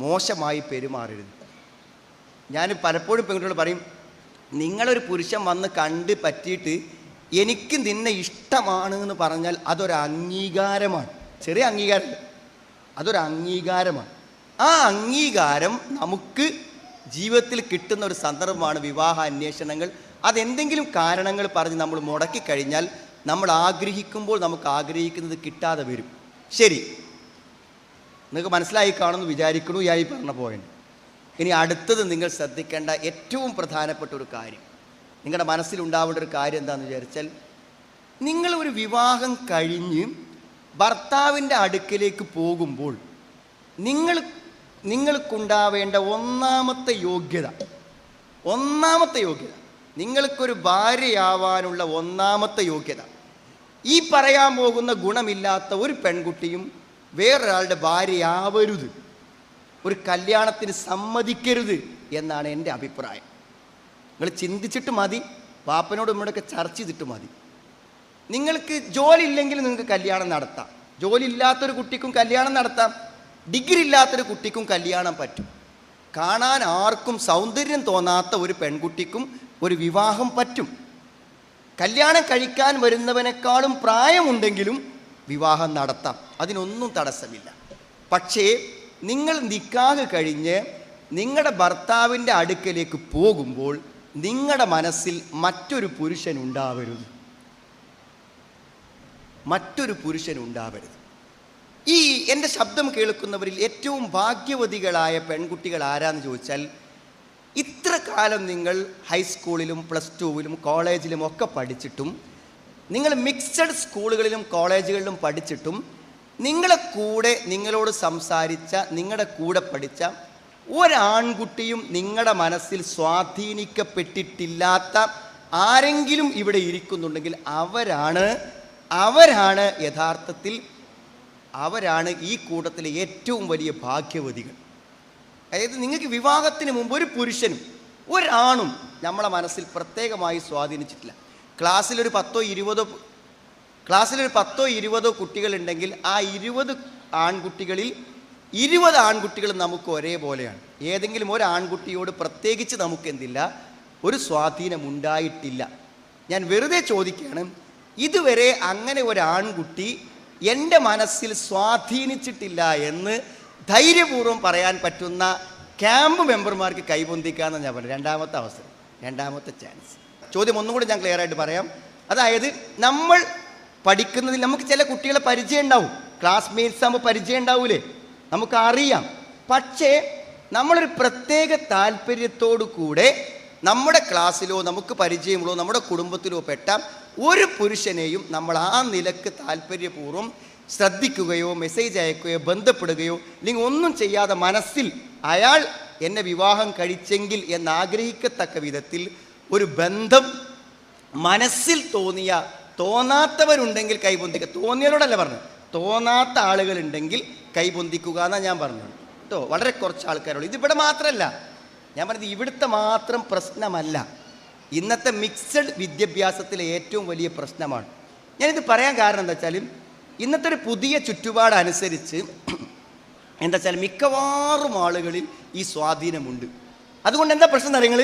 മോശമായി പെരുമാറരുത്. ഞാൻ പലപ്പോഴും പെൺകുട്ടികളോട് പറയും, നിങ്ങളൊരു പുരുഷൻ വന്ന് കണ്ട് പറ്റിയിട്ട് എനിക്ക് നിന്നെ ഇഷ്ടമാണ് എന്ന് പറഞ്ഞാൽ അതൊരു അംഗീകാരമാണ്. ചെറിയ അംഗീകാരമല്ല, അതൊരു അംഗീകാരമാണ്. ആ അംഗീകാരം നമുക്ക് ജീവിതത്തിൽ കിട്ടുന്ന ഒരു സന്ദർഭമാണ് വിവാഹ അന്വേഷണങ്ങൾ. അതെന്തെങ്കിലും കാരണങ്ങൾ പറഞ്ഞ് നമ്മൾ മുടക്കിക്കഴിഞ്ഞാൽ നമ്മൾ ആഗ്രഹിക്കുമ്പോൾ നമുക്ക് ആഗ്രഹിക്കുന്നത് കിട്ടാതെ വരും. ശരി, നിങ്ങൾക്ക് മനസ്സിലായി കാണുമെന്ന് വിചാരിക്കണു ഈ പറഞ്ഞ പോയിന്റ്. ഇനി അടുത്തത് നിങ്ങൾ ശ്രദ്ധിക്കേണ്ട ഏറ്റവും പ്രധാനപ്പെട്ട ഒരു കാര്യം, നിങ്ങളുടെ മനസ്സിലുണ്ടാവേണ്ട ഒരു കാര്യം എന്താണെന്ന് വിചാരിച്ചാൽ, നിങ്ങൾ ഒരു വിവാഹം കഴിഞ്ഞ് ഭർത്താവിൻ്റെ അടുക്കലേക്ക് പോകുമ്പോൾ നിങ്ങൾക്കുണ്ടാവേണ്ട ഒന്നാമത്തെ യോഗ്യത, നിങ്ങൾക്കൊരു ഭാര്യയാവാനുള്ള ഒന്നാമത്തെ യോഗ്യത, ഈ പറയാൻ പോകുന്ന ഗുണമില്ലാത്ത ഒരു പെൺകുട്ടിയും വേറൊരാളുടെ ഭാര്യയാവരുത്, ഒരു കല്യാണത്തിന് സമ്മതിക്കരുത് എന്നാണ് എൻ്റെ അഭിപ്രായം. നിങ്ങൾ ചിന്തിച്ചിട്ട് മതി, പാപ്പനോട് ഉമ്മയോടൊക്കെ ചർച്ച ചെയ്തിട്ട് മതി. നിങ്ങൾക്ക് ജോലി ഇല്ലെങ്കിൽ നിങ്ങൾക്ക് കല്യാണം നടത്താം, ജോലി ഇല്ലാത്തൊരു കുട്ടിക്കും കല്യാണം നടത്താം, ഡിഗ്രി ഇല്ലാത്തൊരു കുട്ടിക്കും കല്യാണം പറ്റും. കാണാൻ ആർക്കും സൗന്ദര്യം തോന്നാത്ത ഒരു പെൺകുട്ടിക്കും ഒരു വിവാഹം പറ്റും. കല്യാണം കഴിക്കാൻ വരുന്നവനേക്കാളും പ്രായമുണ്ടെങ്കിലും വിവാഹം നടത്താം, അതിനൊന്നും തടസ്സമില്ല. പക്ഷേ നിങ്ങൾ നിക്കാഹ് കഴിഞ്ഞ് നിങ്ങളുടെ ഭർത്താവിൻ്റെ അടുക്കലേക്ക് പോകുമ്പോൾ നിങ്ങളുടെ മനസ്സിൽ മറ്റൊരു പുരുഷൻ ഉണ്ടാവരുത്. മറ്റൊരു പുരുഷൻ ഉണ്ടാവരുത്. ഈ എൻ്റെ ശബ്ദം കേൾക്കുന്നവരിൽ ഏറ്റവും ഭാഗ്യവതികളായ പെൺകുട്ടികൾ ആരാന്ന് ചോദിച്ചാൽ, ഇത്ര കാലം നിങ്ങൾ ഹൈസ്കൂളിലും പ്ലസ് ടുവിലും കോളേജിലും ഒക്കെ പഠിച്ചിട്ടും, നിങ്ങൾ മിക്സഡ് സ്കൂളുകളിലും കോളേജുകളിലും പഠിച്ചിട്ടും, നിങ്ങളെ കൂടെ നിങ്ങളോട് സംസാരിച്ച, നിങ്ങളുടെ കൂടെ പഠിച്ച ഒരാൺകുട്ടിയും നിങ്ങളുടെ മനസ്സിൽ സ്വാധീനിക്കപ്പെട്ടിട്ടില്ലാത്ത ആരെങ്കിലും ഇവിടെ ഇരിക്കുന്നുണ്ടെങ്കിൽ അവരാണ് യഥാർത്ഥത്തിൽ ഈ കൂട്ടത്തിലെ ഏറ്റവും വലിയ ഭാഗ്യവതികൾ. അതായത് നിങ്ങൾക്ക് വിവാഹത്തിന് മുമ്പ് ഒരു പുരുഷനും ഒരാണും നമ്മളെ മനസ്സിൽ പ്രത്യേകമായി സ്വാധീനിച്ചിട്ടില്ല. ക്ലാസ്സിലൊരു 10-20 കുട്ടികളുണ്ടെങ്കിൽ ആ 20 ആൺകുട്ടികളിൽ 20 ആൺകുട്ടികൾ നമുക്ക് ഒരേപോലെയാണ്. ഏതെങ്കിലും ഒരു ആൺകുട്ടിയോട് പ്രത്യേകിച്ച് നമുക്കെന്തില്ല, ഒരു സ്വാധീനം ഉണ്ടായിട്ടില്ല. ഞാൻ വെറുതെ ചോദിക്കുകയാണ്, ഇതുവരെ അങ്ങനെ ഒരു ആൺകുട്ടി എൻ്റെ മനസ്സിൽ സ്വാധീനിച്ചിട്ടില്ല എന്ന് ധൈര്യപൂർവ്വം പറയാൻ പറ്റുന്ന ക്യാമ്പ് മെമ്പർമാർക്ക് കൈപൊന്തിക്കാമെന്ന് ഞാൻ പറഞ്ഞു. രണ്ടാമത്തെ ചാൻസ്. ചോദ്യം ഒന്നും കൂടി ഞാൻ ക്ലിയർ ആയിട്ട് പറയാം. അതായത് നമ്മൾ പഠിക്കുന്നതിൽ നമുക്ക് ചില കുട്ടികളെ പരിചയം ഉണ്ടാവും, ക്ലാസ്മേറ്റ്സ് ആകുമ്പോൾ പരിചയം ഉണ്ടാവൂലേ, നമുക്കറിയാം. പക്ഷേ നമ്മളൊരു പ്രത്യേക താല്പര്യത്തോടു കൂടെ നമ്മുടെ ക്ലാസ്സിലോ നമുക്ക് പരിചയമുള്ളോ നമ്മുടെ കുടുംബത്തിലോ പെട്ട ഒരു പുരുഷനെയും നമ്മൾ ആ നിലക്ക് താല്പര്യപൂർവ്വം ശ്രദ്ധിക്കുകയോ മെസ്സേജ് അയക്കുകയോ ബന്ധപ്പെടുകയോ അല്ലെങ്കിൽ ഒന്നും ചെയ്യാതെ മനസ്സിൽ അയാൾ എന്നെ വിവാഹം കഴിച്ചെങ്കിൽ എന്നാഗ്രഹിക്കത്തക്ക വിധത്തിൽ ഒരു ബന്ധം മനസ്സിൽ തോന്നാത്തവരുണ്ടെങ്കിൽ കൈപൊന്തിക്കുക. തോന്നിയവരോടല്ല പറഞ്ഞത്, തോന്നാത്ത ആളുകളുണ്ടെങ്കിൽ കൈപൊന്തിക്കുക എന്നാണ് ഞാൻ പറഞ്ഞത് കേട്ടോ. വളരെ കുറച്ച് ആൾക്കാരുള്ളൂ. ഇതിവിടെ മാത്രമല്ല, ഞാൻ പറഞ്ഞത് ഇവിടുത്തെ മാത്രം പ്രശ്നമല്ല, ഇന്നത്തെ മിക്സഡ് വിദ്യാഭ്യാസത്തിലെ ഏറ്റവും വലിയ പ്രശ്നമാണ്. ഞാനിത് പറയാൻ കാരണം എന്താ വെച്ചാൽ, ഇന്നത്തെ ഒരു പുതിയ ചുറ്റുപാടനുസരിച്ച് എന്താ വെച്ചാൽ മിക്കവാറും ആളുകളിൽ ഈ സ്വാധീനമുണ്ട്. അതുകൊണ്ട് എന്താ പ്രശ്നം അറിയങ്ങൾ,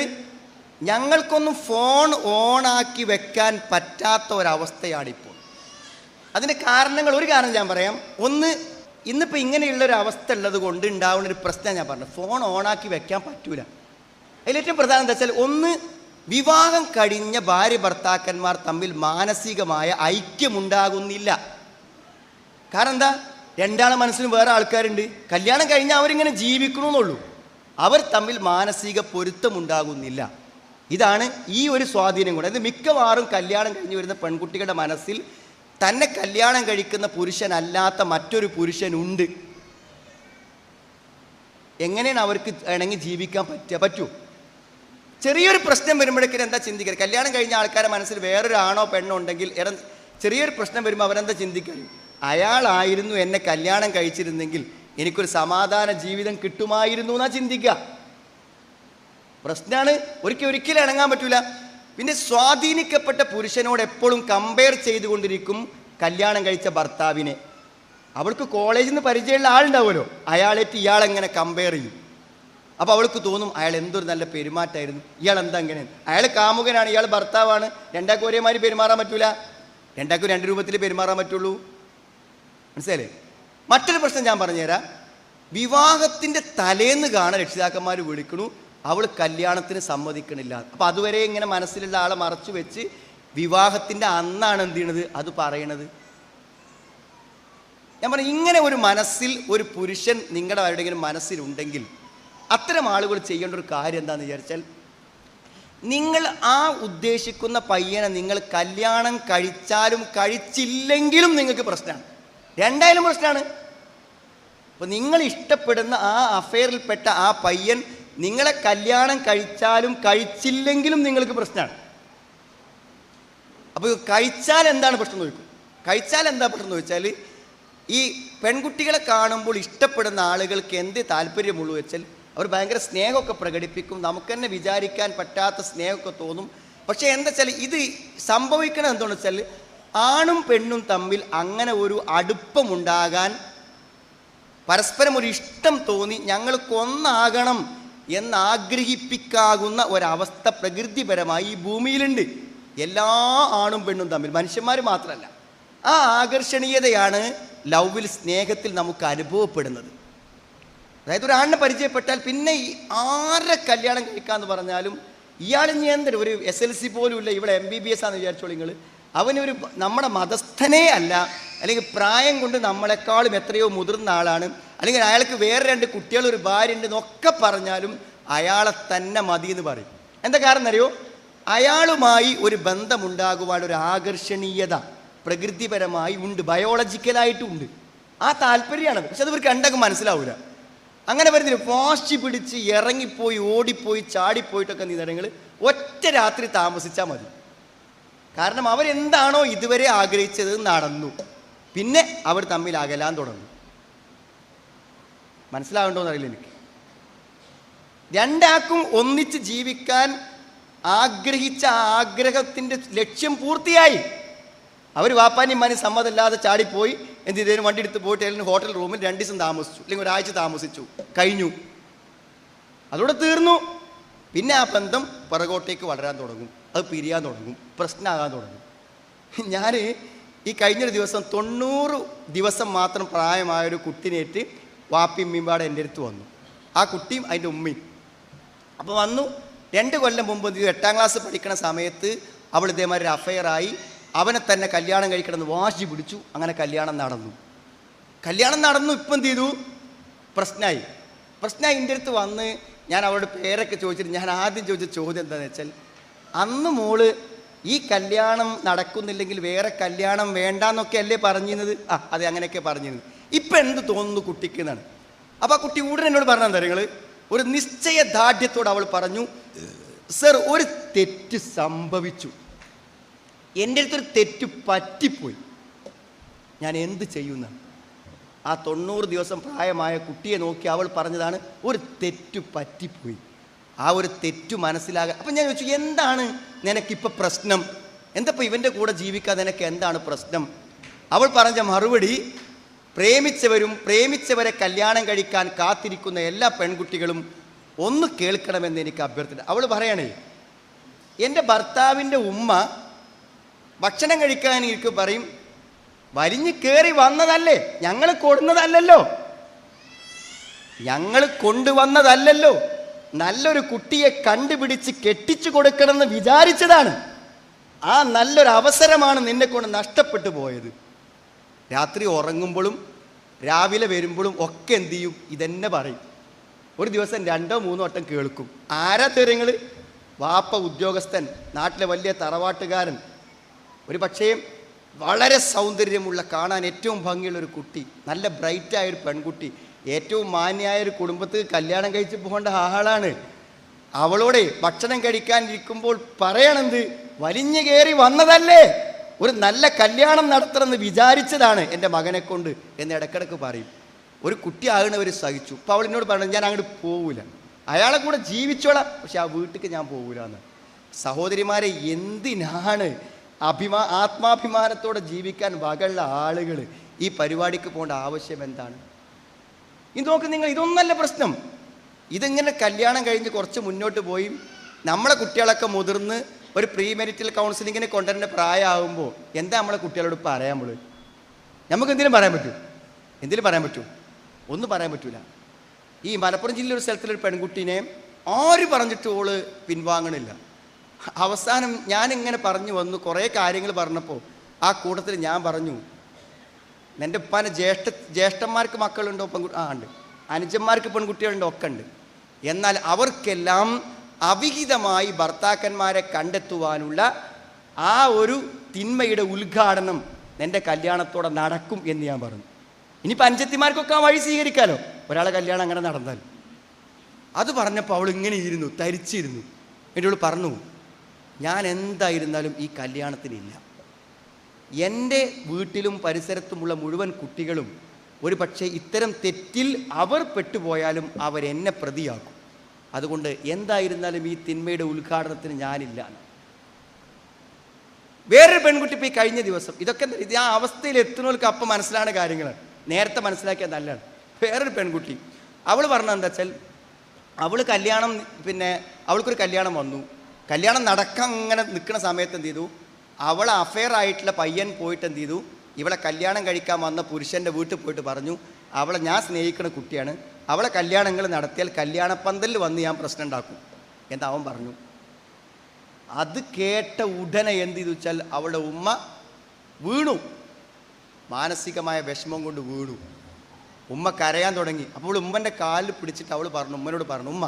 ഞങ്ങൾക്കൊന്നും ഫോൺ ഓണാക്കി വെക്കാൻ പറ്റാത്ത ഒരവസ്ഥയാണിപ്പോൾ. അതിൻ്റെ കാരണങ്ങൾ, ഒരു കാരണം ഞാൻ പറയാം. ഒന്ന്, ഇന്നിപ്പോൾ ഇങ്ങനെയുള്ളൊരു അവസ്ഥ ഉള്ളത് കൊണ്ട് ഉണ്ടാവുന്ന ഒരു പ്രശ്നം ഞാൻ പറഞ്ഞു, ഫോൺ ഓണാക്കി വെക്കാൻ പറ്റൂല. അതിലേറ്റവും പ്രധാനം എന്താ വെച്ചാൽ, ഒന്ന്, വിവാഹം കഴിഞ്ഞ ഭാര്യ ഭർത്താക്കന്മാർ തമ്മിൽ മാനസികമായ ഐക്യമുണ്ടാകുന്നില്ല. കാരണം എന്താ, രണ്ടാളെ മനസ്സിലും വേറെ ആൾക്കാരുണ്ട്. കല്യാണം കഴിഞ്ഞാൽ അവരിങ്ങനെ ജീവിക്കണമെന്നുള്ളൂ, അവർ തമ്മിൽ മാനസിക പൊരുത്തമുണ്ടാകുന്നില്ല. ഇതാണ് ഈ ഒരു സ്വാധീനം കൊണ്ട്. അത് മിക്കവാറും കല്യാണം കഴിഞ്ഞ് വരുന്ന പെൺകുട്ടികളുടെ മനസ്സിൽ തന്നെ കല്യാണം കഴിക്കുന്ന പുരുഷനല്ലാത്ത മറ്റൊരു പുരുഷനുണ്ട്. എങ്ങനെയാണ് അവർക്ക് ഇണങ്ങി ജീവിക്കാൻ പറ്റൂ? ചെറിയൊരു പ്രശ്നം വരുമ്പോഴേക്കും എന്താ ചിന്തിക്കുക, കല്യാണം കഴിഞ്ഞ ആൾക്കാരുടെ മനസ്സിൽ വേറൊരു ആണോ പെണ്ണോ ഉണ്ടെങ്കിൽ ചെറിയൊരു പ്രശ്നം വരുമ്പോൾ അവരെന്താ ചിന്തിക്കുക, അയാളായിരുന്നു എന്നെ കല്യാണം കഴിച്ചിരുന്നെങ്കിൽ എനിക്കൊരു സമാധാന ജീവിതം കിട്ടുമായിരുന്നു എന്നാ ചിന്തിക്കുക. പ്രശ്നമാണ്, ഒരിക്കലും ഇണങ്ങാൻ പറ്റൂല. പിന്നെ സ്വാധീനിക്കപ്പെട്ട പുരുഷനോട് എപ്പോഴും കമ്പയർ ചെയ്തുകൊണ്ടിരിക്കും കല്യാണം കഴിച്ച ഭർത്താവിനെ. അവൾക്ക് കോളേജിൽ നിന്ന് പരിചയമുള്ള ആളുണ്ടാവുമല്ലോ, അയാളേറ്റ് ഇയാളെങ്ങനെ കമ്പയർ ചെയ്യും. അപ്പോൾ അവൾക്ക് തോന്നും അയാൾ എന്തൊരു നല്ല പെരുമാറ്റമായിരുന്നു, ഇയാൾ എന്താ അങ്ങനെ, അയാൾ കാമുകനാണ്, ഇയാൾ ഭർത്താവാണ്, രണ്ടാൾക്കും ഒരേമാതിരി പെരുമാറാൻ പറ്റൂല, രണ്ടാൾക്കും രണ്ട് രൂപത്തിൽ പെരുമാറാൻ പറ്റുള്ളൂ. മനസ്സിലായില്ലേ? മറ്റൊരു പ്രശ്നം ഞാൻ പറഞ്ഞുതരാം. വിവാഹത്തിൻ്റെ തലേന്ന് കാണാൻ രക്ഷിതാക്കന്മാർ വിളിക്കണു, അവൾ കല്യാണത്തിന് സമ്മതിക്കണില്ല. അപ്പം അതുവരെ ഇങ്ങനെ മനസ്സിലുള്ള ആളെ മറച്ചു വെച്ച് വിവാഹത്തിൻ്റെ അന്നാണ് എന്ത് ചെയ്യണത്, അത് പറയണത്. ഞാൻ പറഞ്ഞു, ഇങ്ങനെ ഒരു മനസ്സിൽ ഒരു പുരുഷൻ നിങ്ങളുടെ ആരുടെയെങ്കിലും മനസ്സിലുണ്ടെങ്കിൽ അത്തരം ആളുകൾ ചെയ്യേണ്ട ഒരു കാര്യം എന്താണെന്ന് വിചാരിച്ചാൽ, നിങ്ങൾ ആ ഉദ്ദേശിക്കുന്ന പയ്യനെ നിങ്ങൾ കല്യാണം കഴിച്ചാലും കഴിച്ചില്ലെങ്കിലും നിങ്ങൾക്ക് പ്രശ്നമാണ്, രണ്ടായാലും പ്രശ്നമാണ്. അപ്പോൾ നിങ്ങൾ ഇഷ്ടപ്പെടുന്ന ആ അഫെയറിൽപ്പെട്ട ആ പയ്യൻ നിങ്ങളെ കല്യാണം കഴിച്ചാലും കഴിച്ചില്ലെങ്കിലും നിങ്ങൾക്ക് പ്രശ്നമാണ്. അപ്പോൾ കഴിച്ചാൽ എന്താണ് പ്രശ്നം നോക്കും. കഴിച്ചാൽ എന്താ പ്രശ്നം എന്ന് വെച്ചാൽ, ഈ പെൺകുട്ടികളെ കാണുമ്പോൾ ഇഷ്ടപ്പെടുന്ന ആളുകൾക്ക് എന്ത് താല്പര്യമുള്ളൂ വെച്ചാൽ അവർ ഭയങ്കര സ്നേഹമൊക്കെ പ്രകടിപ്പിക്കും, നമുക്ക് തന്നെ വിചാരിക്കാൻ പറ്റാത്ത സ്നേഹമൊക്കെ തോന്നും. പക്ഷേ എന്താ വെച്ചാൽ ഇത് സംഭവിക്കണം എന്താണെന്ന് വെച്ചാൽ, ആണും പെണ്ണും തമ്മിൽ അങ്ങനെ ഒരു അടുപ്പമുണ്ടാകാൻ, പരസ്പരം ഒരു ഇഷ്ടം തോന്നി ഞങ്ങൾക്കൊന്നാകണം എന്നാഗ്രഹിപ്പിക്കാകുന്ന ഒരവസ്ഥ പ്രകൃതിപരമായി ഈ ഭൂമിയിലുണ്ട്. എല്ലാ ആണും പെണ്ണും തമ്മിൽ, മനുഷ്യന്മാർ മാത്രമല്ല. ആ ആകർഷണീയതയാണ് ലവിൽ, സ്നേഹത്തിൽ നമുക്ക് അനുഭവപ്പെടുന്നത്. അതായത് ഒരാളിനെ പരിചയപ്പെട്ടാൽ പിന്നെ ഈ ആരെ കല്യാണം കഴിക്കാമെന്ന് പറഞ്ഞാലും ഇയാൾ ഇനി എന്തൊരു ഒരു SLC പോലും ഇല്ല, ഇവിടെ MBBS ആണെന്ന് വിചാരിച്ചോളൂ നിങ്ങൾ, അവനൊരു നമ്മുടെ മതസ്ഥനേ അല്ല, അല്ലെങ്കിൽ പ്രായം കൊണ്ട് നമ്മളെക്കാളും എത്രയോ മുതിർന്ന ആളാണ്, അല്ലെങ്കിൽ അയാൾക്ക് വേറെ 2 കുട്ടികൾ ഒരു ഭാര്യ ഉണ്ട് എന്നൊക്കെ പറഞ്ഞാലും അയാളെ തന്നെ മതി എന്ന് പറയും. എന്താ കാരണം എന്നറിയോ? അയാളുമായി ഒരു ബന്ധമുണ്ടാകുവാനൊരു ആകർഷണീയത പ്രകൃതിപരമായി ഉണ്ട്, ബയോളജിക്കലായിട്ടും ഉണ്ട്. ആ താല്പര്യമാണ്. പക്ഷെ അത് ഇവർക്ക് കണ്ടൊക്കെ മനസ്സിലാവില്ല. അങ്ങനെ വരുന്നില്ല, വാശി പിടിച്ച് ഇറങ്ങിപ്പോയി ഓടിപ്പോയി ചാടിപ്പോയിട്ടൊക്കെ നിങ്ങൾ ഒറ്റ രാത്രി താമസിച്ചാൽ മതി. കാരണം അവരെന്താണോ ഇതുവരെ ആഗ്രഹിച്ചത് നടന്നു, പിന്നെ അവർ തമ്മിൽ അകലാൻ തുടങ്ങും. മനസ്സിലാകണ്ടോന്ന് അറിയില്ല എനിക്ക്. രണ്ടാൾക്കും ഒന്നിച്ച് ജീവിക്കാൻ ആഗ്രഹിച്ച ആഗ്രഹത്തിൻ്റെ ലക്ഷ്യം പൂർത്തിയായി. അവർ വാപ്പാനിമാനി സമ്മതമില്ലാതെ ചാടിപ്പോയി എന്ത് ചെയ്തേലും വണ്ടി എടുത്ത് പോയിട്ട് അല്ലെങ്കിൽ ഹോട്ടൽ റൂമിൽ 2 ദിവസം താമസിച്ചു, അല്ലെങ്കിൽ ഒരാഴ്ച താമസിച്ചു, കഴിഞ്ഞു, അതോടെ തീർന്നു. പിന്നെ ആ ബന്ധം പുറകോട്ടേക്ക് വളരാൻ തുടങ്ങും, അത് പിരിയാൻ തുടങ്ങും, പ്രശ്നമാകാൻ തുടങ്ങും. ഞാൻ ഈ കഴിഞ്ഞൊരു ദിവസം 90 ദിവസം മാത്രം പ്രായമായൊരു കുട്ടിനേറ്റ് വാപ്പിയും ഉമ്മയും എൻ്റെ അടുത്ത് വന്നു. ആ കുട്ടിയും അതിൻ്റെ ഉമ്മയും. അപ്പോൾ വന്നു 2 കൊല്ലം മുമ്പ് 8ാം ക്ലാസ് പഠിക്കുന്ന സമയത്ത് അവൾ ഇതേമാതിരി ഒരു അഫയറായി, അവനെ തന്നെ കല്യാണം കഴിക്കണമെന്ന് വാശി പിടിച്ചു. അങ്ങനെ കല്യാണം നടന്നു. ഇപ്പം എന്ത് ചെയ്തു? പ്രശ്നമായി. എൻ്റെ അടുത്ത് വന്ന് ഞാൻ അവളുടെ പേരൊക്കെ ചോദിച്ചിട്ട് ഞാൻ ആദ്യം ചോദിച്ച ചോദ്യം എന്താണെന്ന് വെച്ചാൽ, അന്ന് മോള് ഈ കല്യാണം നടക്കുന്നില്ലെങ്കിൽ വേറെ കല്യാണം വേണ്ടാന്നൊക്കെ അല്ലേ പറഞ്ഞിരുന്നത്? അതെ, അങ്ങനെയൊക്കെ പറഞ്ഞിരുന്നത്. ഇപ്പം എന്ത് തോന്നുന്നു കുട്ടിക്ക് എന്നാണ്. അപ്പോൾ ആ കുട്ടി ഉടനെ എന്നോട് പറഞ്ഞാൽ നിങ്ങൾ ഒരു നിശ്ചയദാർഢ്യത്തോട് അവൾ പറഞ്ഞു, സർ ഒരു തെറ്റ് സംഭവിച്ചു, എൻ്റെ അടുത്തൊരു തെറ്റ് പറ്റിപ്പോയി, ഞാൻ എന്ത് ചെയ്യുന്ന. ആ 90 ദിവസം പ്രായമായ കുട്ടിയെ നോക്കി അവൾ പറഞ്ഞതാണ്, ഒരു തെറ്റ് പറ്റിപ്പോയി, ആ ഒരു തെറ്റ് മനസ്സിലാകാൻ. അപ്പം ഞാൻ ചോദിച്ചു, എന്താണ് നിനക്കിപ്പോൾ പ്രശ്നം? എന്തപ്പോൾ ഇവൻ്റെ കൂടെ ജീവിക്കാൻ നിനക്ക് എന്താണ് പ്രശ്നം? അവൾ പറഞ്ഞ മറുപടി, പ്രേമിച്ചവരെ കല്യാണം കഴിക്കാൻ കാത്തിരിക്കുന്ന എല്ലാ പെൺകുട്ടികളും ഒന്ന് കേൾക്കണമെന്ന് എനിക്ക് അഭ്യർത്ഥന. അവൾ പറയണേ, എൻ്റെ ഭർത്താവിൻ്റെ ഉമ്മ ഭക്ഷണം കഴിക്കാൻ എനിക്ക് പറയും, വലിഞ്ഞു കയറി വന്നതല്ലേ, ഞങ്ങൾ കൊണ്ടുവന്നതല്ലല്ലോ, നല്ലൊരു കുട്ടിയെ കണ്ടുപിടിച്ച് കെട്ടിച്ചു കൊടുക്കണമെന്ന് വിചാരിച്ചതാണ്. ആ നല്ലൊരു അവസരമാണ് നിന്നെ കൊണ്ട് നഷ്ടപ്പെട്ടു പോയത്. രാത്രി ഉറങ്ങുമ്പോഴും രാവിലെ വരുമ്പോഴും ഒക്കെ എന്തു ചെയ്യും? ഇതെന്നെ പറയും. ഒരു ദിവസം 2-3 വട്ടം കേൾക്കും. ആരാ തെരങ്ങൾ? വാപ്പ ഉദ്യോഗസ്ഥൻ, നാട്ടിലെ വലിയ തറവാട്ടുകാരൻ, ഒരു പക്ഷേ വളരെ സൗന്ദര്യമുള്ള, കാണാൻ ഏറ്റവും ഭംഗിയുള്ളൊരു കുട്ടി, നല്ല ബ്രൈറ്റായൊരു പെൺകുട്ടി, ഏറ്റവും മാന്യായൊരു കുടുംബത്തിൽ കല്യാണം കഴിച്ച് പോകേണ്ട ആളാണ്. അവളോടെ ഭക്ഷണം കഴിക്കാൻ ഇരിക്കുമ്പോൾ പറയണെന്ത്? വലിഞ്ഞു കയറി വന്നതല്ലേ, ഒരു നല്ല കല്യാണം നടത്തണമെന്ന് വിചാരിച്ചതാണ് എൻ്റെ മകനെ കൊണ്ട് എന്ന് ഇടയ്ക്കിടയ്ക്ക് പറയും. ഒരു കുട്ടി ആകണവർ സഹിച്ചു. അപ്പോൾ അവൾ എന്നോട് പറഞ്ഞു, ഞാൻ അങ്ങോട്ട് പോവില്ല, അയാളെ കൂടെ ജീവിച്ചോളാം, പക്ഷെ ആ വീട്ടിലേക്ക് ഞാൻ പോകില്ല എന്ന്. സഹോദരിമാരെ, എന്തിനാണ് ആത്മാഭിമാനത്തോടെ ജീവിക്കാൻ വകയുള്ള ആളുകൾ ഈ പരിപാടിക്ക് പോകേണ്ട ആവശ്യം എന്താണ്? ഇത് നോക്ക് നിങ്ങൾ, ഇതൊന്നല്ല പ്രശ്നം. ഇതിങ്ങനെ കല്യാണം കഴിഞ്ഞ് കുറച്ച് മുന്നോട്ട് പോയി നമ്മളെ കുട്ടികളൊക്കെ മുതിർന്ന് ഒരു പ്രീ മെരിറ്റൽ കൗൺസിലിങ്ങിനെ കൊണ്ടുവരേണ്ട പ്രായമാകുമ്പോൾ എന്താ നമ്മളെ കുട്ടികളോട് പറയാൻ? നമുക്ക് എന്തെങ്കിലും പറയാൻ പറ്റൂ? ഒന്നും പറയാൻ പറ്റൂല. ഈ മലപ്പുറം ജില്ലയിൽ ഒരു സ്ഥലത്തിലൊരു പെൺകുട്ടീനെ ആര് പറഞ്ഞിട്ട് ഓള് പിൻവാങ്ങണില്ല. അവസാനം ഞാനിങ്ങനെ പറഞ്ഞു വന്നു, കുറേ കാര്യങ്ങൾ പറഞ്ഞപ്പോൾ ആ കൂട്ടത്തിൽ ഞാൻ പറഞ്ഞു, എൻ്റെ ഉപ്പാൻ്റെ ജ്യേഷ്ഠന്മാർക്ക് മക്കളുണ്ടോ? ഉണ്ട്. അനുജന്മാർക്ക് പെൺകുട്ടികളുണ്ടോ? ഒക്കെ ഉണ്ട്. എന്നാൽ അവർക്കെല്ലാം അവിഹിതമായി ഭർത്താക്കന്മാരെ കണ്ടെത്തുവാനുള്ള ആ ഒരു തിന്മയുടെ ഉദ്ഘാടനം എൻ്റെ കല്യാണത്തോടെ നടക്കും എന്ന് ഞാൻ പറഞ്ഞു. ഇനിയിപ്പോൾ അനുജത്തിമാർക്കൊക്കെ ആ വഴി സ്വീകരിക്കാമല്ലോ, ഒരാളെ കല്യാണം അങ്ങനെ നടന്നാൽ. അത് പറഞ്ഞപ്പോൾ അവൾ ഇങ്ങനെ ഇരുന്നു, തരിച്ചിരുന്നു. എന്നോട് പറഞ്ഞു, ഞാൻ എന്തായിരുന്നാലും ഈ കല്യാണത്തിനില്ല. എൻ്റെ വീട്ടിലും പരിസരത്തുമുള്ള മുഴുവൻ കുട്ടികളും ഒരു പക്ഷേ ഇത്തരം തെറ്റിൽ അവർ പെട്ടുപോയാലും അവരെന്നെ പ്രതിയാക്കും. അതുകൊണ്ട് എന്തായിരുന്നാലും ഈ തിന്മയുടെ ഉദ്ഘാടനത്തിന് ഞാനില്ല. വേറൊരു പെൺകുട്ടി ഇപ്പോൾ ഈ കഴിഞ്ഞ ദിവസം, ഇതൊക്കെ ഇത് ആ അവസ്ഥയിൽ എത്തുന്നവർക്ക് അപ്പം മനസ്സിലാണ് കാര്യങ്ങൾ, നേരത്തെ മനസ്സിലാക്കിയാൽ നല്ലതാണ്. വേറൊരു പെൺകുട്ടി, അവൾ പറഞ്ഞത് എന്താ വെച്ചാൽ, അവൾ കല്യാണം അവൾക്കൊരു കല്യാണം വന്നു. കല്യാണം നടക്കാൻ അങ്ങനെ നിൽക്കുന്ന സമയത്ത് എന്ത് ചെയ്തു? അവളെ അഫെയർ ആയിട്ടുള്ള പയ്യൻ പോയിട്ട് എന്ത് ചെയ്തു? ഇവളെ കല്യാണം കഴിക്കാൻ വന്ന പുരുഷൻ്റെ വീട്ടിൽ പോയിട്ട് പറഞ്ഞു, അവളെ ഞാൻ സ്നേഹിക്കുന്ന കുട്ടിയാണ്, അവളെ കല്യാണങ്ങൾ നടത്തിയാൽ കല്യാണപ്പന്തലിൽ വന്ന് ഞാൻ പ്രശ്നം ഉണ്ടാക്കും എന്ന് അവൻ പറഞ്ഞു. അത് കേട്ട ഉടനെ എന്ത് ചെയ്തു വെച്ചാൽ അവളുടെ ഉമ്മ വീണു, മാനസികമായ വിഷമം കൊണ്ട് വീണു. ഉമ്മ കരയാൻ തുടങ്ങി. അപ്പോൾ ഉമ്മൻ്റെ കാലിൽ പിടിച്ചിട്ട് അവൾ പറഞ്ഞു, ഉമ്മനോട് പറഞ്ഞു, ഉമ്മ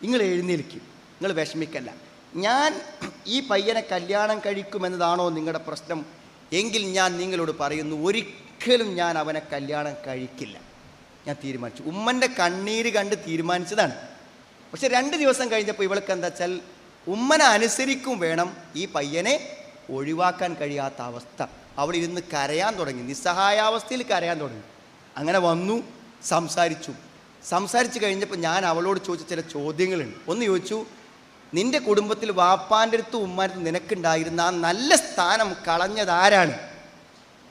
നിങ്ങൾ എഴുന്നേൽക്കും, നിങ്ങൾ വിഷമിക്കല്ല, ഞാൻ ഈ പയ്യനെ കല്യാണം കഴിക്കുമെന്നതാണോ നിങ്ങളുടെ പ്രശ്നം എങ്കിൽ ഞാൻ നിങ്ങളോട് പറയുന്നു, ഒരിക്കലും ഞാൻ അവനെ കല്യാണം കഴിക്കില്ല, ഞാൻ തീരുമാനിച്ചു. ഉമ്മൻ്റെ കണ്ണീര് കണ്ട് തീരുമാനിച്ചതാണ്. പക്ഷെ 2 ദിവസം കഴിഞ്ഞപ്പോൾ ഇവൾക്ക് എന്താ വെച്ചാൽ ഉമ്മനെ അനുസരിക്കും വേണം, ഈ പയ്യനെ ഒഴിവാക്കാൻ കഴിയാത്ത അവസ്ഥ. അവൾ ഇരുന്ന് കരയാൻ തുടങ്ങി, നിസ്സഹായാവസ്ഥയിൽ കരയാൻ തുടങ്ങി. അങ്ങനെ വന്നു, സംസാരിച്ചു കഴിഞ്ഞപ്പോൾ ഞാൻ അവളോട് ചോദിച്ച ചില ചോദ്യങ്ങളുണ്ട്. ഒന്ന് ചോദിച്ചു, നിന്റെ കുടുംബത്തിൽ വാപ്പാൻ്റെ അടുത്തും ഉമ്മാൻ്റെ അടുത്തും നിനക്കുണ്ടായിരുന്ന ആ നല്ല സ്ഥാനം കളഞ്ഞതാരാണ്?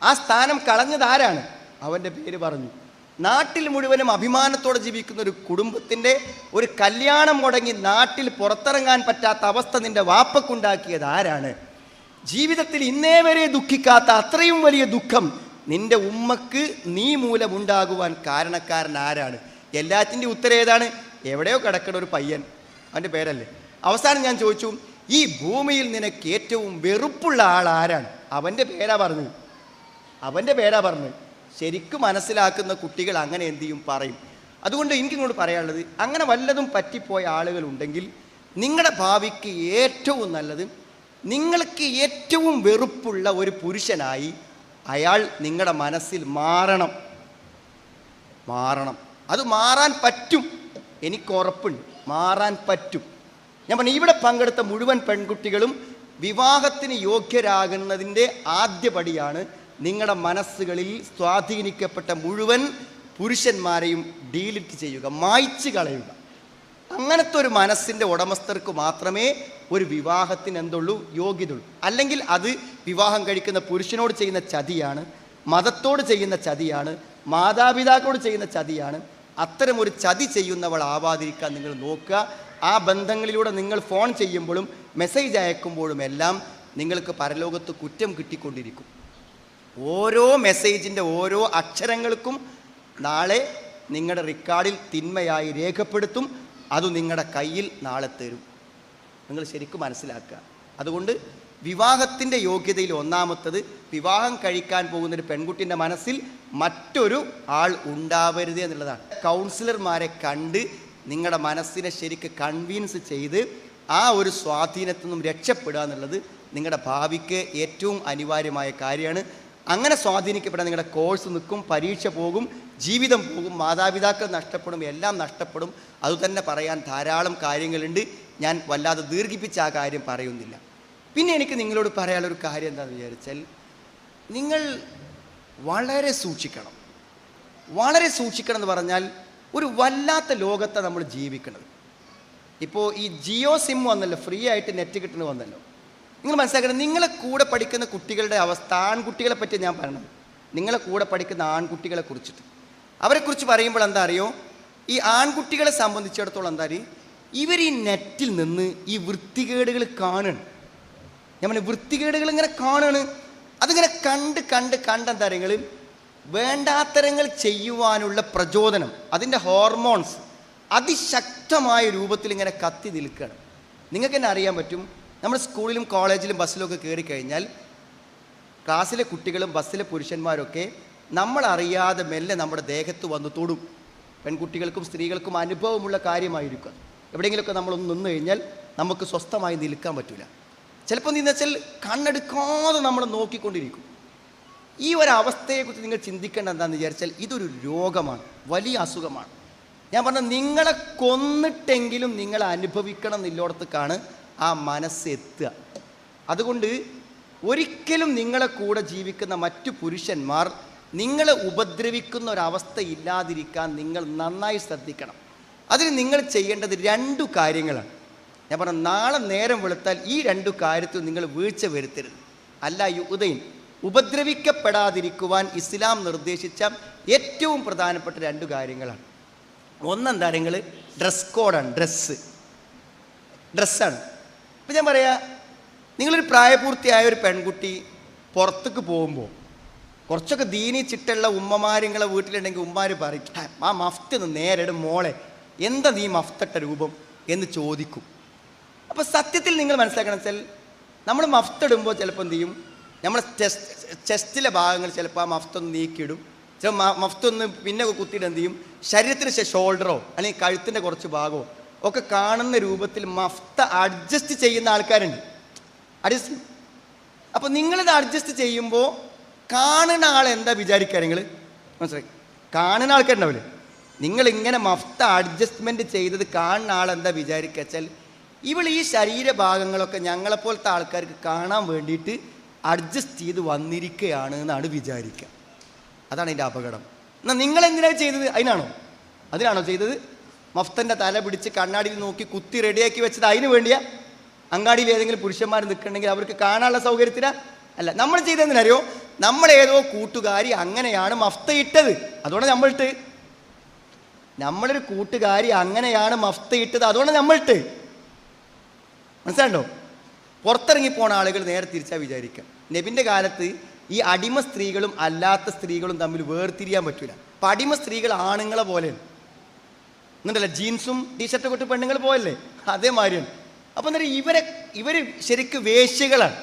ആ സ്ഥാനം കളഞ്ഞതാരാണ്? അവൻ്റെ പേര് പറഞ്ഞു. നാട്ടിൽ മുഴുവനും അഭിമാനത്തോടെ ജീവിക്കുന്ന ഒരു കുടുംബത്തിൻ്റെ ഒരു കല്യാണം മുടങ്ങി നാട്ടിൽ പുറത്തിറങ്ങാൻ പറ്റാത്ത അവസ്ഥ നിന്റെ വാപ്പക്കുണ്ടാക്കിയത് ആരാണ്? ജീവിതത്തിൽ ഇന്നേ വരെ ദുഃഖിക്കാത്ത അത്രയും വലിയ ദുഃഖം നിന്റെ ഉമ്മക്ക് നീ മൂലമുണ്ടാകുവാൻ കാരണക്കാരൻ ആരാണ്? എല്ലാത്തിൻ്റെ ഉത്തരം ഏതാണ്? എവിടെയോ കിടക്കുന്ന ഒരു പയ്യൻ, അവൻ്റെ പേരല്ലേ. അവസാനം ഞാൻ ചോദിച്ചു, ഈ ഭൂമിയിൽ നിനക്ക് ഏറ്റവും വെറുപ്പുള്ള ആൾ ആരാണ്? അവൻ്റെ പേരാ പറഞ്ഞു. ശരിക്കും മനസ്സിലാക്കുന്ന കുട്ടികൾ അങ്ങനെ എന്ത് ചെയ്യും, പറയും. അതുകൊണ്ട് എനിക്കിങ്ങോട്ട് പറയാനുള്ളത്, അങ്ങനെ വല്ലതും പറ്റിപ്പോയ ആളുകളുണ്ടെങ്കിൽ നിങ്ങളുടെ ഭാവിക്ക് ഏറ്റവും നല്ലത്, നിങ്ങൾക്ക് ഏറ്റവും വെറുപ്പുള്ള ഒരു പുരുഷനായി അയാൾ നിങ്ങളുടെ മനസ്സിൽ മാറണം. അത് മാറാൻ പറ്റും, എനിക്ക് ഉറപ്പുണ്ട്, മാറാൻ പറ്റും. ഞാൻ പറഞ്ഞു, ഇവിടെ പങ്കെടുത്ത മുഴുവൻ പെൺകുട്ടികളും വിവാഹത്തിന് യോഗ്യരാകുന്നതിൻ്റെ ആദ്യപടിയാണ് നിങ്ങളുടെ മനസ്സുകളിൽ സ്വാധീനിക്കപ്പെട്ട മുഴുവൻ പുരുഷന്മാരെയും ഡീലിറ്റ് ചെയ്യുക, മായ്ച്ചു കളയുക. അങ്ങനത്തെ ഒരു മനസ്സിൻ്റെ ഉടമസ്ഥർക്ക് മാത്രമേ ഒരു വിവാഹത്തിന് എന്തുള്ളൂ, യോഗ്യതയുള്ളൂ. അല്ലെങ്കിൽ അത് വിവാഹം കഴിക്കുന്ന പുരുഷനോട് ചെയ്യുന്ന ചതിയാണ്, മതത്തോട് ചെയ്യുന്ന ചതിയാണ്, മാതാപിതാക്കളോട് ചെയ്യുന്ന ചതിയാണ്. അത്തരം ഒരു ചതി ചെയ്യുന്നവൾ ആവാതിരിക്കാൻ നിങ്ങൾ നോക്കുക. ആ ബന്ധങ്ങളിലൂടെ നിങ്ങൾ ഫോൺ ചെയ്യുമ്പോഴും മെസ്സേജ് അയക്കുമ്പോഴും എല്ലാം നിങ്ങൾക്ക് പരലോകത്ത് കുറ്റം കിട്ടിക്കൊണ്ടിരിക്കും. ഓരോ മെസ്സേജിൻ്റെ ഓരോ അക്ഷരങ്ങൾക്കും നാളെ നിങ്ങളുടെ റെക്കോർഡിൽ തിന്മയായി രേഖപ്പെടുത്തും. അത് നിങ്ങളുടെ കയ്യിൽ നാളെ തരും. നിങ്ങൾ ശരിക്കും മനസ്സിലാക്കുക. അതുകൊണ്ട് വിവാഹത്തിൻ്റെ യോഗ്യതയിൽ ഒന്നാമത്തത്, വിവാഹം കഴിക്കാൻ പോകുന്നൊരു പെൺകുട്ടിൻ്റെ മനസ്സിൽ മറ്റൊരു ആൾ ഉണ്ടാവരുത് എന്നുള്ളതാണ്. കൗൺസിലർമാരെ കണ്ട് നിങ്ങളുടെ മനസ്സിനെ ശരിക്ക് കൺവിൻസ് ചെയ്ത് ആ ഒരു സ്വാധീനത്തിൽ നിന്നും രക്ഷപ്പെടുക എന്നുള്ളത് നിങ്ങളുടെ ഭാവിക്ക് ഏറ്റവും അനിവാര്യമായ കാര്യമാണ്. അങ്ങനെ സ്വാധീനിക്കപ്പെടാൻ നിങ്ങളുടെ കോഴ്സ് നിൽക്കും, പരീക്ഷ പോകും, ജീവിതം പോകും, മാതാപിതാക്കൾ നഷ്ടപ്പെടും, എല്ലാം നഷ്ടപ്പെടും. അതുതന്നെ പറയാൻ ധാരാളം കാര്യങ്ങളുണ്ട്. ഞാൻ വല്ലാതെ ദീർഘിപ്പിച്ച് ആ കാര്യം പറയുന്നില്ല. പിന്നെ എനിക്ക് നിങ്ങളോട് പറയാനുള്ളൊരു കാര്യം എന്താണെന്ന് വിചാരിച്ചാൽ, നിങ്ങൾ വളരെ സൂക്ഷിക്കണം എന്ന് പറഞ്ഞാൽ ഒരു വല്ലാത്ത ലോകത്തെ നമ്മൾ ജീവിക്കുന്നത്. ഇപ്പോൾ ഈ ജിയോ സിം വന്നല്ലോ, ഫ്രീ ആയിട്ട് നെറ്റ് കിട്ടുന്നത് വന്നല്ലോ. നിങ്ങൾ മനസ്സിലാക്കണം, നിങ്ങളെ കൂടെ പഠിക്കുന്ന കുട്ടികളുടെ അവസ്ഥ, ആൺകുട്ടികളെ പറ്റി ഞാൻ പറയണത്, നിങ്ങളെ കൂടെ പഠിക്കുന്ന ആൺകുട്ടികളെ കുറിച്ചിട്ട്, അവരെക്കുറിച്ച് പറയുമ്പോൾ എന്താ അറിയോ, ഈ ആൺകുട്ടികളെ സംബന്ധിച്ചിടത്തോളം എന്താ അറിയും, ഇവർ ഈ നെറ്റിൽ നിന്ന് ഈ വൃത്തികേടുകൾ കാണുകയാണ്. ഞാൻ പറഞ്ഞ വൃത്തികേടുകൾ ഇങ്ങനെ കാണുകയാണ്. അതിങ്ങനെ കണ്ട് എന്താ അറിയങ്ങൾ, വേണ്ടാത്തരങ്ങൾ ചെയ്യുവാനുള്ള പ്രചോദനം, അതിൻ്റെ ഹോർമോൺസ് അതിശക്തമായ രൂപത്തിൽ ഇങ്ങനെ കത്തി നിൽക്കുകയാണ്. നിങ്ങൾക്ക് തന്നെ അറിയാൻ പറ്റും, നമ്മൾ സ്കൂളിലും കോളേജിലും ബസ്സിലൊക്കെ കയറി കഴിഞ്ഞാൽ ക്ലാസ്സിലെ കുട്ടികളും ബസ്സിലെ പുരുഷന്മാരൊക്കെ നമ്മളറിയാതെ മെല്ലെ നമ്മുടെ ദേഹത്ത് വന്ന് തൊടും. പെൺകുട്ടികൾക്കും സ്ത്രീകൾക്കും അനുഭവമുള്ള കാര്യമായിരിക്കും. എവിടെയെങ്കിലുമൊക്കെ നമ്മളൊന്ന് നിന്ന് കഴിഞ്ഞാൽ നമുക്ക് സ്വസ്ഥമായി നിൽക്കാൻ പറ്റില്ല. ചിലപ്പോൾ എന്ന് വെച്ചാൽ കണ്ണെടുക്കാതെ നമ്മൾ നോക്കിക്കൊണ്ടിരിക്കും. ഈ ഒരവസ്ഥയെക്കുറിച്ച് നിങ്ങൾ ചിന്തിക്കേണ്ട എന്താണെന്ന് വിചാരിച്ചാൽ, ഇതൊരു രോഗമാണ്, വലിയ അസുഖമാണ്. ഞാൻ പറഞ്ഞ നിങ്ങളെ കൊന്നിട്ടെങ്കിലും നിങ്ങളെ അനുഭവിക്കണം എന്നില്ലോടത്തേക്കാണ് ആ മനസ്സ് എത്തുക. അതുകൊണ്ട് ഒരിക്കലും നിങ്ങളെ കൂടെ ജീവിക്കുന്ന മറ്റു പുരുഷന്മാർ നിങ്ങളെ ഉപദ്രവിക്കുന്ന ഒരവസ്ഥ ഇല്ലാതിരിക്കാൻ നിങ്ങൾ നന്നായി ശ്രദ്ധിക്കണം. അതിന് നിങ്ങൾ ചെയ്യേണ്ടത് 2 കാര്യങ്ങളാണ്. ഞാൻ പറഞ്ഞ നാളെ നേരം വെളുത്താൽ ഈ 2 കാര്യത്തിൽ നിങ്ങൾ വീഴ്ച വരുത്തരുത്. അല്ല യുദൈൻ, ഉപദ്രവിക്കപ്പെടാതിരിക്കുവാൻ ഇസ്ലാം നിർദ്ദേശിച്ച ഏറ്റവും പ്രധാനപ്പെട്ട 2 കാര്യങ്ങളാണ്. ഒന്നെന്താ നിങ്ങൾ, ഡ്രസ് കോഡാണ്, ഡ്രസ്സാണ്. ഇപ്പം ഞാൻ പറയാം, നിങ്ങളൊരു പ്രായപൂർത്തിയായ ഒരു പെൺകുട്ടി പുറത്തേക്ക് പോകുമ്പോൾ കുറച്ചൊക്കെ ദീനി ചിട്ടുള്ള ഉമ്മമാരിങ്ങളെ വീട്ടിലുണ്ടെങ്കിൽ ഉമ്മാർ പറയും, ആ മഫ്റ്റ് നേരെ മോളെ എന്താ നീ മഫ്തട്ട രൂപം എന്ന് ചോദിക്കും. അപ്പോൾ സത്യത്തിൽ നിങ്ങൾ മനസ്സിലാക്കണം വെച്ചാൽ നമ്മൾ മഫ്തിടുമ്പോൾ ചിലപ്പോൾ എന്ത് ചെയ്യും, നമ്മൾ ചെസ്റ്റിലെ ഭാഗങ്ങൾ ചിലപ്പോൾ ആ മഫ്തൊന്ന് നീക്കിയിടും, ചിലപ്പോൾ മഫ്തൊന്ന് പിന്നെ കുത്തിയിട്ട് എന്ത് ചെയ്യും, ശരീരത്തിന് ഷോൾഡറോ അല്ലെങ്കിൽ കഴുത്തിൻ്റെ കുറച്ച് ഭാഗമോ ഒക്കെ കാണുന്ന രൂപത്തിൽ മഫ്ത അഡ്ജസ്റ്റ് ചെയ്യുന്ന ആൾക്കാരുണ്ട്. അഡ്ജസ്റ്റ്. അപ്പോൾ നിങ്ങളിത് അഡ്ജസ്റ്റ് ചെയ്യുമ്പോൾ കാണുന്ന ആൾ എന്താ വിചാരിക്കുക, നിങ്ങൾ മനസ്സിലായി, കാണുന്ന ആൾക്കാരുണ്ടാവില്ലേ, നിങ്ങളിങ്ങനെ മഫ്ത അഡ്ജസ്റ്റ്മെൻറ്റ് ചെയ്തത് കാണുന്ന ആൾ എന്താ വിചാരിക്കുക വെച്ചാൽ ഇവൾ ഈ ശരീരഭാഗങ്ങളൊക്കെ ഞങ്ങളെപ്പോലത്തെ ആൾക്കാർക്ക് കാണാൻ വേണ്ടിയിട്ട് അഡ്ജസ്റ്റ് ചെയ്ത് വന്നിരിക്കുകയാണ് എന്നാണ് വിചാരിക്കുക. അതാണ് അതിൻ്റെ അപകടം. എന്നാൽ നിങ്ങളെന്തിനാണ് ചെയ്തത്? അതിനാണോ ചെയ്തത്? മഫ്തൻ്റെ തല പിടിച്ച് കണ്ണാടിയിൽ നോക്കി കുത്തി റെഡിയാക്കി വെച്ചത് അതിന് വേണ്ടിയാ? അങ്ങാടിയിൽ ഏതെങ്കിലും പുരുഷന്മാർ നിൽക്കണമെങ്കിൽ അവർക്ക് കാണാനുള്ള സൗകര്യത്തിനാ? അല്ല. നമ്മൾ ചെയ്തതെന്തിനറിയോ, നമ്മളേതോ കൂട്ടുകാരി അങ്ങനെയാണ് മഫ്ത ഇട്ടത്, അതുകൊണ്ട് നമ്മളിട്ട്. നമ്മളൊരു കൂട്ടുകാരി അങ്ങനെയാണ് മഫ്ത ഇട്ടത്, അതുകൊണ്ട് നമ്മളിട്ട്. മനസ്സിലാണ്ടോ? പുറത്തിറങ്ങിപ്പോണ ആളുകൾ നേരെ തിരിച്ചാൽ വിചാരിക്കാം. നബിൻ്റെ കാലത്ത് ഈ അടിമ സ്ത്രീകളും അല്ലാത്ത സ്ത്രീകളും തമ്മിൽ വേർതിരിയാൻ പറ്റൂല. അപ്പം അടിമ സ്ത്രീകൾ ആണുങ്ങളെ പോലെയാണ്, എന്നിട്ടല്ല ജീൻസും ടീഷർട്ടൊക്കെ ഇട്ട് പെണ്ണുങ്ങൾ പോയല്ലേ, അതേമാതിരിയാണ്. അപ്പം എന്നിട്ട് ഇവർ ശരിക്കും വേശ്യകളാണ്,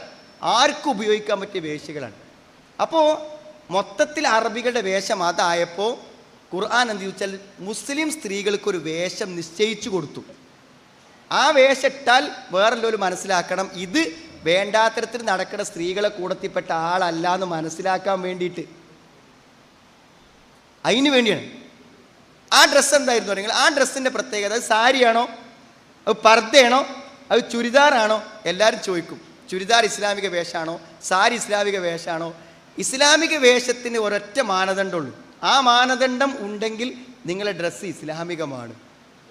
ആർക്കും ഉപയോഗിക്കാൻ പറ്റിയ വേശ്യകളാണ്. അപ്പോൾ മൊത്തത്തിൽ അറബികളുടെ വേഷം അതായപ്പോൾ ഖുർആൻ എന്ത് ചോദിച്ചാൽ മുസ്ലിം സ്ത്രീകൾക്കൊരു വേഷം നിശ്ചയിച്ചു കൊടുത്തു. ആ വേഷം ഇട്ടാൽ വേറെല്ലാവരും മനസ്സിലാക്കണം ഇത് വേണ്ടാത്തരത്തിൽ നടക്കുന്ന സ്ത്രീകളെ കൂടത്തിൽപ്പെട്ട ആളല്ല എന്ന് മനസ്സിലാക്കാൻ വേണ്ടിയിട്ട്. അതിന് വേണ്ടിയാണ്. ആ ഡ്രസ്സ് എന്തായിരുന്നു പറയുക, ആ ഡ്രസ്സിൻ്റെ പ്രത്യേകത അത് സാരിയാണോ, അത് പർദ്ദയാണോ, അത് ചുരിദാറാണോ? എല്ലാവരും ചോദിക്കും. ചുരിദാർ ഇസ്ലാമിക വേഷമാണോ, സാരി ഇസ്ലാമിക വേഷമാണോ? ഇസ്ലാമിക വേഷത്തിന് ഒരൊറ്റ മാനദണ്ഡമുള്ളൂ. ആ മാനദണ്ഡം ഉണ്ടെങ്കിൽ നിങ്ങളുടെ ഡ്രസ്സ് ഇസ്ലാമികമാണ്.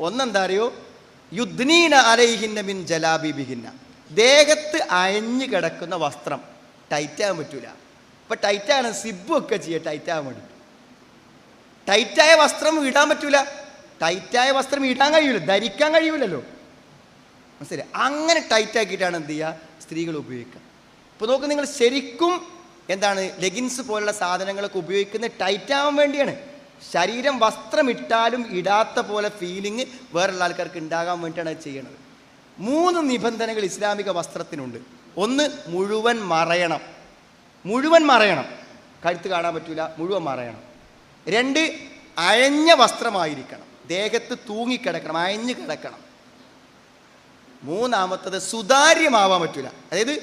ഒന്നെന്താ അറിയോ, യുദ്നീന അലൈഹിന്ന മിൻ ജലാബിബിഹിന്ന, ദേഹത്ത് അയഞ്ഞു കിടക്കുന്ന വസ്ത്രം ടൈറ്റാകാൻ പറ്റൂല. ഇപ്പം ടൈറ്റാണ് സിബൊക്കെ ചെയ്യുക ടൈറ്റാകാൻ വേണ്ടി. ടൈറ്റായ വസ്ത്രം ഇടാൻ പറ്റൂല, ടൈറ്റായ വസ്ത്രം ഇടാൻ കഴിയൂല, ധരിക്കാൻ കഴിയൂലല്ലോ. മനസ്സിലായി? അങ്ങനെ ടൈറ്റാക്കിയിട്ടാണ് എന്ത് ചെയ്യുക സ്ത്രീകൾ ഉപയോഗിക്കുക. ഇപ്പോൾ നോക്ക്, നിങ്ങൾ ശരിക്കും എന്താണ് ലെഗിൻസ് പോലുള്ള സാധനങ്ങളൊക്കെ ഉപയോഗിക്കുന്നത് ടൈറ്റാവാൻ വേണ്ടിയാണ്. ശരീരം വസ്ത്രം ഇട്ടാലും ഇടാത്ത പോലെ ഫീലിംഗ് വേറെയുള്ള ആൾക്കാർക്ക് ഉണ്ടാകാൻ വേണ്ടിയിട്ടാണ് അത് ചെയ്യണത്. 3 നിബന്ധനകൾ ഇസ്ലാമിക വസ്ത്രത്തിനുണ്ട്. ഒന്ന്, മുഴുവൻ മറയണം. മുഴുവൻ മറയണം, കഴുത്ത് കാണാൻ പറ്റൂല, മുഴുവൻ മറയണം. 2, അയഞ്ഞ വസ്ത്രമായിരിക്കണം, ദേഹത്ത് തൂങ്ങിക്കിടക്കണം, അയഞ്ഞു കിടക്കണം. 3-മത്തത് സുതാര്യമാവാൻ പറ്റൂല, അതായത്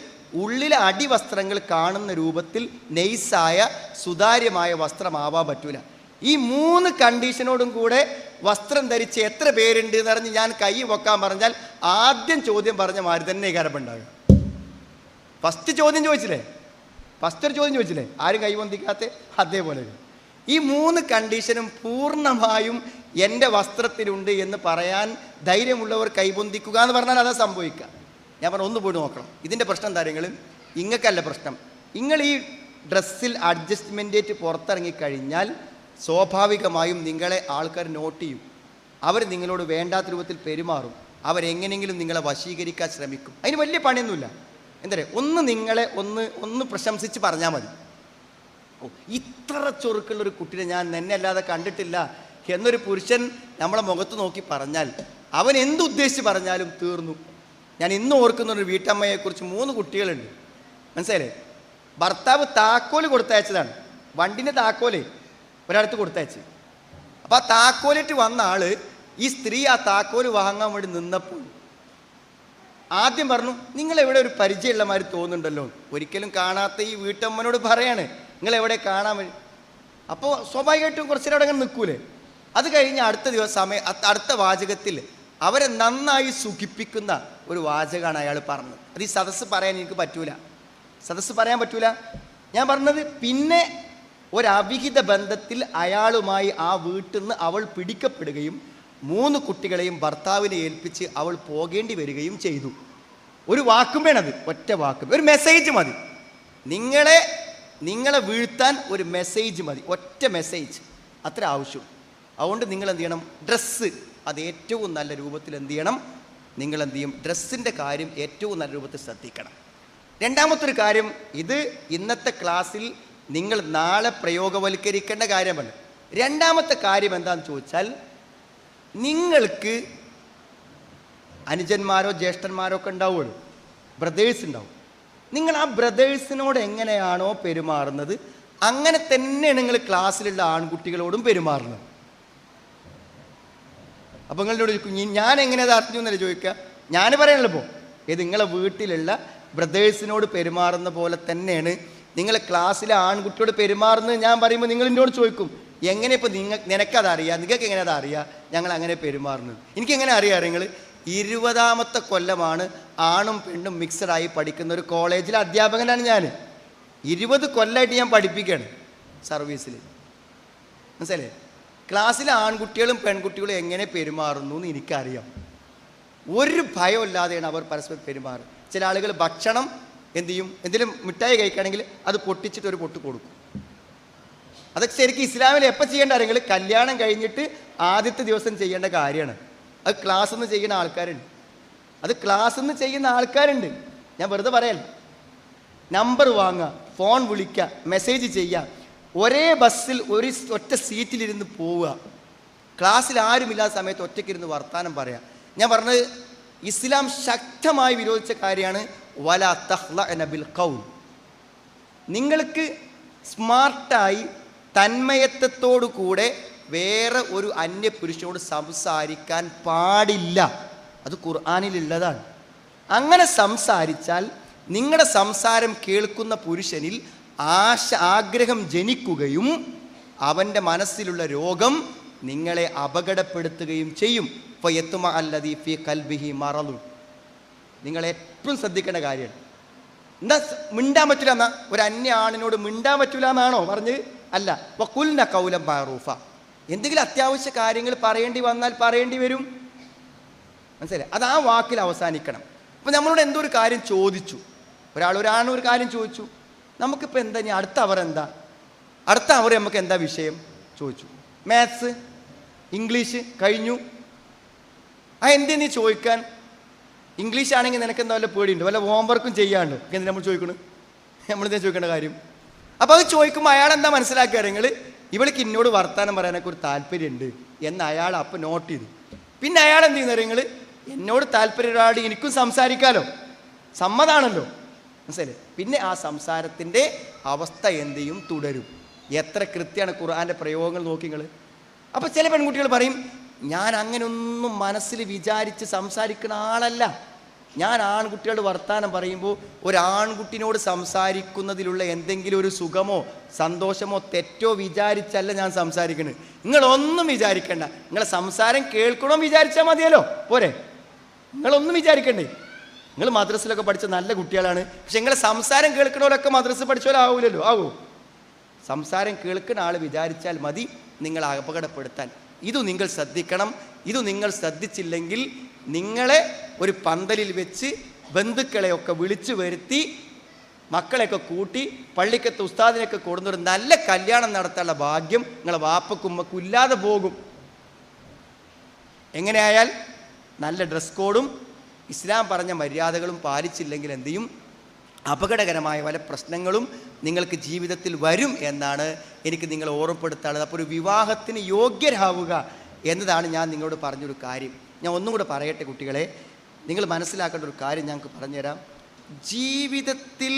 ഉള്ളിലെ അടിവസ്ത്രങ്ങൾ കാണുന്ന രൂപത്തിൽ നെയ്സായ സുതാര്യമായ വസ്ത്രമാവാൻ പറ്റൂല. ഈ 3 കണ്ടീഷനോടും കൂടെ വസ്ത്രം ധരിച്ച് എത്ര പേരുണ്ട് എന്ന് പറഞ്ഞ് ഞാൻ കൈ വെക്കാൻ പറഞ്ഞാൽ ആദ്യം ചോദ്യം പറഞ്ഞ മാതിരി തന്നെ കരപ്പുണ്ടാകുക. ഫസ്റ്റ് ഒരു ചോദ്യം ചോദിച്ചില്ലേ, ആരും കൈ പൊന്തിക്കാത്ത അതേപോലെ. ഈ 3 കണ്ടീഷനും പൂർണ്ണമായും എൻ്റെ വസ്ത്രത്തിലുണ്ട് എന്ന് പറയാൻ ധൈര്യമുള്ളവർ കൈപൊന്തിക്കുക എന്ന് പറഞ്ഞാൽ അതാ സംഭവിക്കുക. ഞാൻ പറഞ്ഞു ഒന്ന് പോയി നോക്കണം. ഇതിൻ്റെ പ്രശ്നം കാര്യങ്ങൾ ഇങ്ങക്കല്ല പ്രശ്നം. നിങ്ങൾ ഈ ഡ്രസ്സിൽ അഡ്ജസ്റ്റ്മെൻറ്റേറ്റ് പുറത്തിറങ്ങിക്കഴിഞ്ഞാൽ സ്വാഭാവികമായും നിങ്ങളെ ആൾക്കാർ നോട്ട് ചെയ്യും. അവർ നിങ്ങളോട് വേണ്ടാത്ത രൂപത്തിൽ പെരുമാറും. അവരെങ്ങനെയെങ്കിലും നിങ്ങളെ വശീകരിക്കാൻ ശ്രമിക്കും. അതിന് വലിയ പണിയൊന്നുമില്ല. എന്താ പറയുക, നിങ്ങളെ ഒന്ന് പ്രശംസിച്ച് പറഞ്ഞാൽ മതി. ഇത്ര ചൊറുക്കുള്ളൊരു കുട്ടിയെ ഞാൻ എന്നെ അല്ലാതെ കണ്ടിട്ടില്ല എന്നൊരു പുരുഷൻ നമ്മളെ മുഖത്ത് നോക്കി പറഞ്ഞാൽ അവൻ എന്തുദ്ദേശിച്ച് പറഞ്ഞാലും തീർന്നു. ഞാൻ ഇന്ന് ഓർക്കുന്നൊരു വീട്ടമ്മയെക്കുറിച്ച് 3 കുട്ടികളുണ്ട്. മനസ്സിലായില്ലേ? ഭർത്താവ് താക്കോല് കൊടുത്തയച്ചതാണ്, വണ്ടിൻ്റെ താക്കോല് ഒരിടത്ത് കൊടുത്തയച്ച്. അപ്പോൾ ആ താക്കോലിട്ട് വന്ന ആള് ഈ സ്ത്രീ ആ താക്കോല് വാങ്ങാൻ വേണ്ടി നിന്നപ്പോൾ ആദ്യം പറഞ്ഞു, നിങ്ങളെവിടെ ഒരു പരിചയമുള്ള മാതിരി തോന്നുന്നുണ്ടല്ലോ. ഒരിക്കലും കാണാത്ത ഈ വീട്ടമ്മനോട് പറയാണ് നിങ്ങളെവിടെ കാണാൻ വേണ്ടി. അപ്പോൾ സ്വാഭാവികമായിട്ടും കുറച്ചു നേരം അവിടെ അങ്ങനെ നിൽക്കൂലേ. അത് കഴിഞ്ഞ് അടുത്ത വാചകത്തിൽ അവരെ നന്നായി സുഖിപ്പിക്കുന്ന ഒരു വാചകമാണ് അയാൾ പറഞ്ഞത്. അത് ഈ സദസ്സ് പറയാൻ എനിക്ക് പറ്റൂല, പറയാൻ പറ്റൂല. ഞാൻ പറഞ്ഞത്, പിന്നെ ഒരവിഹിത ബന്ധത്തിൽ അയാളുമായി ആ വീട്ടിൽ നിന്ന് അവൾ പിടിക്കപ്പെടുകയും 3 കുട്ടികളെയും ഭർത്താവിനെ ഏൽപ്പിച്ച് അവൾ പോകേണ്ടി വരികയും ചെയ്തു. ഒരു വാക്കും വേണത്, ഒറ്റ വാക്കും, ഒരു മെസ്സേജ് മതി. നിങ്ങളെ വീഴ്ത്താൻ ഒരു മെസ്സേജ് മതി, ഒറ്റ മെസ്സേജ്, അത്ര ആവശ്യം. അതുകൊണ്ട് നിങ്ങൾ എന്ത് ചെയ്യണം, ഡ്രസ്സ് അത് ഏറ്റവും നല്ല രൂപത്തിൽ എന്ത് ചെയ്യണം, നിങ്ങൾ എന്ത് ചെയ്യും, ഡ്രസ്സിൻ്റെ കാര്യം ഏറ്റവും നല്ല രൂപത്തിൽ ശ്രദ്ധിക്കണം. രണ്ടാമത്തെ ഒരു കാര്യം, ഇത് ഇന്നത്തെ ക്ലാസ്സിൽ നിങ്ങൾ നാളെ പ്രയോഗവൽക്കരിക്കേണ്ട കാര്യമല്ല. രണ്ടാമത്തെ കാര്യം എന്താണെന്ന് ചോദിച്ചാൽ, നിങ്ങൾക്ക് അനുജന്മാരോ ജ്യേഷ്ഠന്മാരോ ഒക്കെ ഉണ്ടാവുമല്ലോ, ബ്രദേഴ്സ് ഉണ്ടാവും. നിങ്ങൾ ആ ബ്രദേഴ്സിനോട് എങ്ങനെയാണോ പെരുമാറുന്നത് അങ്ങനെ തന്നെയാണ് നിങ്ങൾ ക്ലാസ്സിലുള്ള ആൺകുട്ടികളോടും പെരുമാറുന്നത്. അപ്പം നിങ്ങളോട് ചോദിക്കും ഞാൻ എങ്ങനെ അത് അറിഞ്ഞു എന്നല്ലേ ചോദിക്കുക. ഞാൻ പറയണല്ലോ, ഇപ്പോൾ ഇത് നിങ്ങളെ വീട്ടിലുള്ള ബ്രദേഴ്സിനോട് പെരുമാറുന്ന പോലെ തന്നെയാണ് നിങ്ങൾ ക്ലാസ്സിലെ ആൺകുട്ടിയോട് പെരുമാറുന്നത്. ഞാൻ പറയുമ്പോൾ നിങ്ങൾ എന്നോട് ചോദിക്കും എങ്ങനെ ഇപ്പോൾ നിനക്കതറിയാം, നിങ്ങൾക്ക് എങ്ങനെ അതറിയാം ഞങ്ങൾ അങ്ങനെ പെരുമാറുന്നത്. എനിക്കെങ്ങനെ അറിയാം? നിങ്ങൾ 20ാമത്തെ കൊല്ലമാണ് ആണും പെണ്ണും മിക്സഡായി പഠിക്കുന്ന ഒരു കോളേജിലെ അധ്യാപകനാണ് ഞാൻ. 20 കൊല്ലമായിട്ട് ഞാൻ പഠിപ്പിക്കുകയാണ് സർവീസിൽ. മനസ്സിലേ? ക്ലാസ്സിലെ ആൺകുട്ടികളും പെൺകുട്ടികളും എങ്ങനെ പെരുമാറുന്നു എന്ന് എനിക്കറിയാം. ഒരു ഭയമില്ലാതെയാണ് അവർ പരസ്പരം പെരുമാറുക. ചില ആളുകൾ ഭക്ഷണം എന്തു ചെയ്യും, എന്തെങ്കിലും മിഠായി കഴിക്കുകയാണെങ്കിൽ അത് പൊട്ടിച്ചിട്ട് ഒരു പൊട്ട് കൊടുക്കും. അതൊക്കെ ശരിക്കും ഇസ്ലാമിൽ എപ്പോൾ ചെയ്യേണ്ട കാര്യങ്ങൾ കല്യാണം കഴിഞ്ഞിട്ട് ആദ്യത്തെ ദിവസം ചെയ്യേണ്ട കാര്യമാണ്. അത് ക്ലാസ്സിൽ നിന്ന് ചെയ്യുന്ന ആൾക്കാരുണ്ട്. ഞാൻ വെറുതെ പറയല്ല. നമ്പർ വാങ്ങുക, ഫോൺ വിളിക്കുക, മെസ്സേജ് ചെയ്യുക, ഒരേ ബസ്സിൽ ഒറ്റ സീറ്റിലിരുന്ന് പോവുക, ക്ലാസ്സിൽ ആരുമില്ലാത്ത സമയത്ത് ഒറ്റയ്ക്കിരുന്ന് വർത്താനം പറയാം. ഞാൻ പറഞ്ഞത് ഇസ്ലാം ശക്തമായി വിരോധിച്ച കാര്യമാണ് വലാ തഖ്ലഅന ബിൽ ഖൗൽ. നിങ്ങൾക്ക് സ്മാർട്ടായി തന്മയത്വത്തോടു കൂടെ വേറെ ഒരു അന്യപുരുഷനോട് സംസാരിക്കാൻ പാടില്ല. അത് ഖുർആനിലുള്ളതാണ്. അങ്ങനെ സംസാരിച്ചാൽ നിങ്ങളുടെ സംസാരം കേൾക്കുന്ന പുരുഷനിൽ ആഗ്രഹം ജനിക്കുകയും അവൻ്റെ മനസ്സിലുള്ള രോഗം നിങ്ങളെ അപകടപ്പെടുത്തുകയും ചെയ്യും. ഫയത്തുമ അല്ലദീ ഫീ ഖൽബിഹി മറദു. നിങ്ങൾ എപ്പോഴും ശ്രദ്ധിക്കേണ്ട കാര്യമാണ്. എന്താ മിണ്ടാൻ പറ്റില്ല എന്നാ? ഒരു അന്യ ആണിനോട് മിണ്ടാൻ പറ്റില്ല എന്നാണോ പറഞ്ഞത്? അല്ല. വഖുൽന ഖൗലൻ മഅറൂഫ. എന്തെങ്കിലും അത്യാവശ്യ കാര്യങ്ങൾ പറയേണ്ടി വന്നാൽ പറയേണ്ടി വരും. മനസ്സിലായി? അത് ആ വാക്കിൽ അവസാനിക്കണം. അപ്പം നമ്മളോട് എന്തോ ഒരു കാര്യം ചോദിച്ചു, ഒരാണൊരു കാര്യം ചോദിച്ചു, നമുക്കിപ്പോൾ എന്താ ഇനി അടുത്ത അവർ നമുക്ക് എന്താ വിഷയം ചോദിച്ചു. മാത്സ്, ഇംഗ്ലീഷ് കഴിഞ്ഞു. എന്തിനാ നീ ചോദിക്കാൻ? ഇംഗ്ലീഷ് ആണെങ്കിൽ നിനക്ക് എന്താ വല്ല പേടിയുണ്ടോ? വല്ല ഹോംവർക്കും ചെയ്യാണ്ടോ? എന്തിനാ നമ്മൾ ചോദിക്കണം? നമ്മളെന്താ ചോദിക്കേണ്ട കാര്യം? അപ്പോൾ അത് ചോദിക്കുമ്പോൾ അയാൾ എന്താ മനസ്സിലാക്കുക? നിങ്ങൾ ഇവൾക്ക് എന്നോട് വർത്തമാനം പറയാനൊക്കെ ഒരു താല്പര്യമുണ്ട് എന്ന് അയാൾ അപ്പം നോട്ട് ചെയ്തു. പിന്നെ അയാൾ എന്ത് ചെയ്യുന്നത്? നിങ്ങൾ എന്നോട് താല്പര്യമുള്ള എനിക്കും സംസാരിക്കാമല്ലോ, സമ്മതാണല്ലോ. മനസ്സിലായി? പിന്നെ ആ സംസാരത്തിൻ്റെ അവസ്ഥ എന്ത് ചെയ്യും? തുടരും. എത്ര കൃത്യമാണ് ഖുർആൻ്റെ പ്രയോഗങ്ങൾ നോക്കി നിങ്ങൾ. അപ്പോൾ ചില പെൺകുട്ടികൾ പറയും, ഞാൻ അങ്ങനെയൊന്നും മനസ്സിൽ വിചാരിച്ച് സംസാരിക്കുന്ന ആളല്ല. ഞാൻ ആൺകുട്ടികളുടെ വർത്തമാനം പറയുമ്പോൾ ഒരാൺകുട്ടിനോട് സംസാരിക്കുന്നതിലുള്ള എന്തെങ്കിലും ഒരു സുഖമോ സന്തോഷമോ തെറ്റോ വിചാരിച്ചല്ല ഞാൻ സംസാരിക്കുന്നത്. നിങ്ങളൊന്നും വിചാരിക്കണ്ട. നിങ്ങളെ സംസാരം കേൾക്കണമെന്ന് വിചാരിച്ചാൽ മതിയല്ലോ, പോരെ? നിങ്ങളൊന്നും വിചാരിക്കണ്ടേ. നിങ്ങൾ മദ്രസിലൊക്കെ പഠിച്ച നല്ല കുട്ടികളാണ്. പക്ഷെ നിങ്ങളെ സംസാരം കേൾക്കണവരൊക്കെ മദ്രസ പഠിച്ചവരാവൂലല്ലോ. ആവോ? സംസാരം കേൾക്കുന്ന ആൾ വിചാരിച്ചാൽ മതി നിങ്ങളെ അപകടപ്പെടുത്താൻ. ഇത് നിങ്ങൾ ശ്രദ്ധിക്കണം. ഇത് നിങ്ങൾ ശ്രദ്ധിച്ചില്ലെങ്കിൽ നിങ്ങളെ ഒരു പന്തലിൽ വെച്ച് ബന്ധുക്കളെയൊക്കെ വിളിച്ചു വരുത്തി മക്കളെയൊക്കെ കൂട്ടി പള്ളിക്കത്തെ ഉസ്താദിനെയൊക്കെ കൊടുന്നൊരു നല്ല കല്യാണം നടത്താനുള്ള ഭാഗ്യം നിങ്ങളെ വാപ്പക്കുമ്മക്കും ഇല്ലാതെ പോകും. എങ്ങനെയായാൽ നല്ല ഡ്രസ് കോഡും ഇസ്ലാം പറഞ്ഞ മര്യാദകളും പാലിച്ചില്ലെങ്കിൽ എന്തു ചെയ്യും? അപകടകരമായ പല പ്രശ്നങ്ങളും നിങ്ങൾക്ക് ജീവിതത്തിൽ വരും എന്നാണ് എനിക്ക് നിങ്ങളെ ഓർമ്മപ്പെടുത്താനുള്ളത്. അപ്പോൾ ഒരു വിവാഹത്തിന് യോഗ്യരാവുക എന്നതാണ് ഞാൻ നിങ്ങളോട് പറഞ്ഞൊരു കാര്യം. ഞാൻ ഒന്നും കൂടെ പറയട്ടെ കുട്ടികളെ, നിങ്ങൾ മനസ്സിലാക്കേണ്ട ഒരു കാര്യം ഞങ്ങൾക്ക് പറഞ്ഞുതരാം. ജീവിതത്തിൽ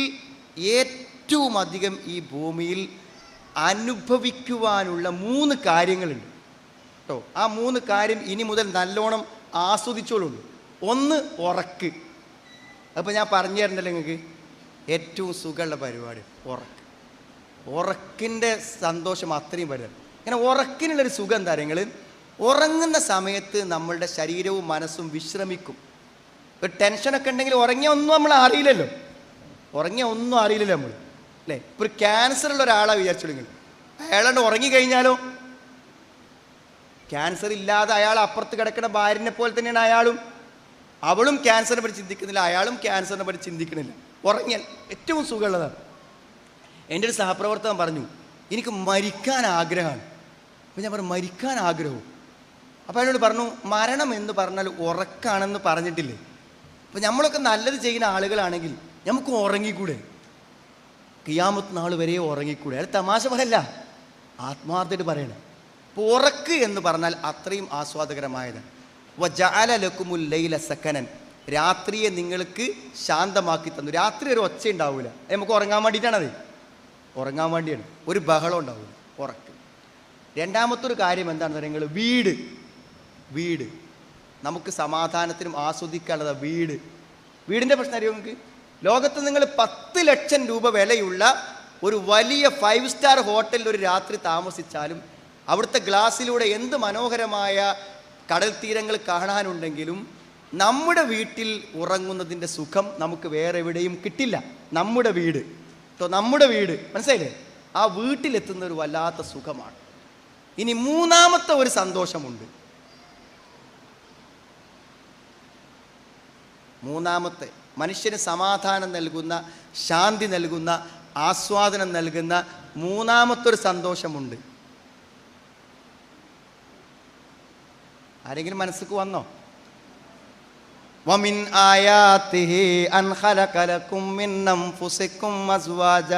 ഏറ്റവും അധികം ഈ ഭൂമിയിൽ അനുഭവിക്കുവാനുള്ള 3 കാര്യങ്ങളുണ്ട് കേട്ടോ. ആ 3 കാര്യം ഇനി മുതൽ നല്ലോണം ആസ്വദിച്ചോളുള്ളൂ. ഒന്ന്, ഉറക്ക്. അപ്പോൾ ഞാൻ പറഞ്ഞു തരണ്ടല്ലോ നിങ്ങൾക്ക്, ഏറ്റവും സുഖമുള്ള പരിപാടി ഉറക്കിൻ്റെ സന്തോഷം അത്രയും വരും. ഇങ്ങനെ ഉറക്കിനുള്ളൊരു സുഖം എന്താ നിങ്ങൾ? ഉറങ്ങുന്ന സമയത്ത് നമ്മളുടെ ശരീരവും മനസ്സും വിശ്രമിക്കും. ഒരു ടെൻഷനൊക്കെ ഉണ്ടെങ്കിൽ ഉറങ്ങിയ ഒന്നും നമ്മൾ അറിയില്ലല്ലോ, നമ്മൾ അല്ലേ? ഇപ്പോൾ ഒരു ക്യാൻസറുള്ള ഒരാളാണ് വിചാരിച്ചോളെങ്കിൽ അയാളോട് ഉറങ്ങിക്കഴിഞ്ഞാലോ, ക്യാൻസർ ഇല്ലാതെ അയാൾ അപ്പുറത്ത് കിടക്കുന്ന ഭാര്യനെ പോലെ തന്നെയാണ് അയാളും. അവളും ക്യാൻസറിനെ പറ്റി ചിന്തിക്കുന്നില്ല, അയാളും ക്യാൻസറിനെ പറ്റി ചിന്തിക്കണില്ല. ഉറങ്ങിയാൽ ഏറ്റവും സുഖമുള്ളതാണ്. എൻ്റെ ഒരു സഹപ്രവർത്തകൻ പറഞ്ഞു, എനിക്ക് മരിക്കാൻ ആഗ്രഹമാണ്. അപ്പോൾ ഞാൻ പറഞ്ഞു, മരിക്കാൻ ആഗ്രഹവും? അപ്പോൾ എന്നോട് പറഞ്ഞു, മരണം എന്ന് പറഞ്ഞാൽ ഉറക്കാണെന്ന് പറഞ്ഞിട്ടില്ലേ? അപ്പോൾ നമ്മളൊക്കെ നല്ലത് ചെയ്യുന്ന ആളുകളാണെങ്കിൽ നമുക്ക് ഉറങ്ങിക്കൂടെ? ഖിയാമത്ത് നാൾ വരെ ഉറങ്ങിക്കൂടെ. അയാൾ തമാശ പറയല്ല, ആത്മാർത്ഥമായിട്ട് പറയണം. അപ്പോൾ ഉറക്ക് എന്ന് പറഞ്ഞാൽ അത്രയും ആസ്വാദകരമായതാണ്. വജഅല ലക്കുമുൽ ലൈല സകനൻ, രാത്രിയെ നിങ്ങൾക്ക് ശാന്തമാക്കി തന്നു. രാത്രി ഒരു ഒച്ച ഉണ്ടാവില്ല, നമുക്ക് ഉറങ്ങാൻ വേണ്ടിയിട്ടാണത്, ഉറങ്ങാൻ വേണ്ടിയാണ്, ഒരു ബഹളം ഉണ്ടാവില്ല ഉറക്ക്. രണ്ടാമത്തെ ഒരു കാര്യം എന്താണെന്ന് പറയുന്നത്, വീട്. വീട് നമുക്ക് സമാധാനത്തിനും ആസ്വദിക്കാനുള്ളത് വീട്. വീടിൻ്റെ പ്രശ്നം അറിയോ നിങ്ങൾക്ക്? ലോകത്ത് നിങ്ങൾ 10 ലക്ഷം രൂപ വിലയുള്ള ഒരു വലിയ 5 സ്റ്റാർ ഹോട്ടലിൽ ഒരു രാത്രി താമസിച്ചാലും അവിടുത്തെ ഗ്ലാസ്സിലൂടെ എന്ത് മനോഹരമായ കടൽ തീരങ്ങൾ കാണാനുണ്ടെങ്കിലും നമ്മുടെ വീട്ടിൽ ഉറങ്ങുന്നതിൻ്റെ സുഖം നമുക്ക് വേറെ എവിടെയും കിട്ടില്ല. നമ്മുടെ വീട്, നമ്മുടെ വീട് മനസ്സിലായില്ലേ? ആ വീട്ടിലെത്തുന്ന ഒരു വല്ലാത്ത സുഖമാണ്. ഇനി മൂന്നാമത്തെ ഒരു സന്തോഷമുണ്ട്. മൂന്നാമത്തെ മനുഷ്യന് സമാധാനം നൽകുന്ന, ശാന്തി നൽകുന്ന, ആസ്വാദനം നൽകുന്ന മൂന്നാമത്തെ ഒരു സന്തോഷമുണ്ട്. ആരെങ്കിലും മനസ്സിക്ക് വന്നോ? വമിൻ ആയാതിഹി അൻ ഖലഖ ലക്കും മിൻ അൻഫുസികും അസ്വാജ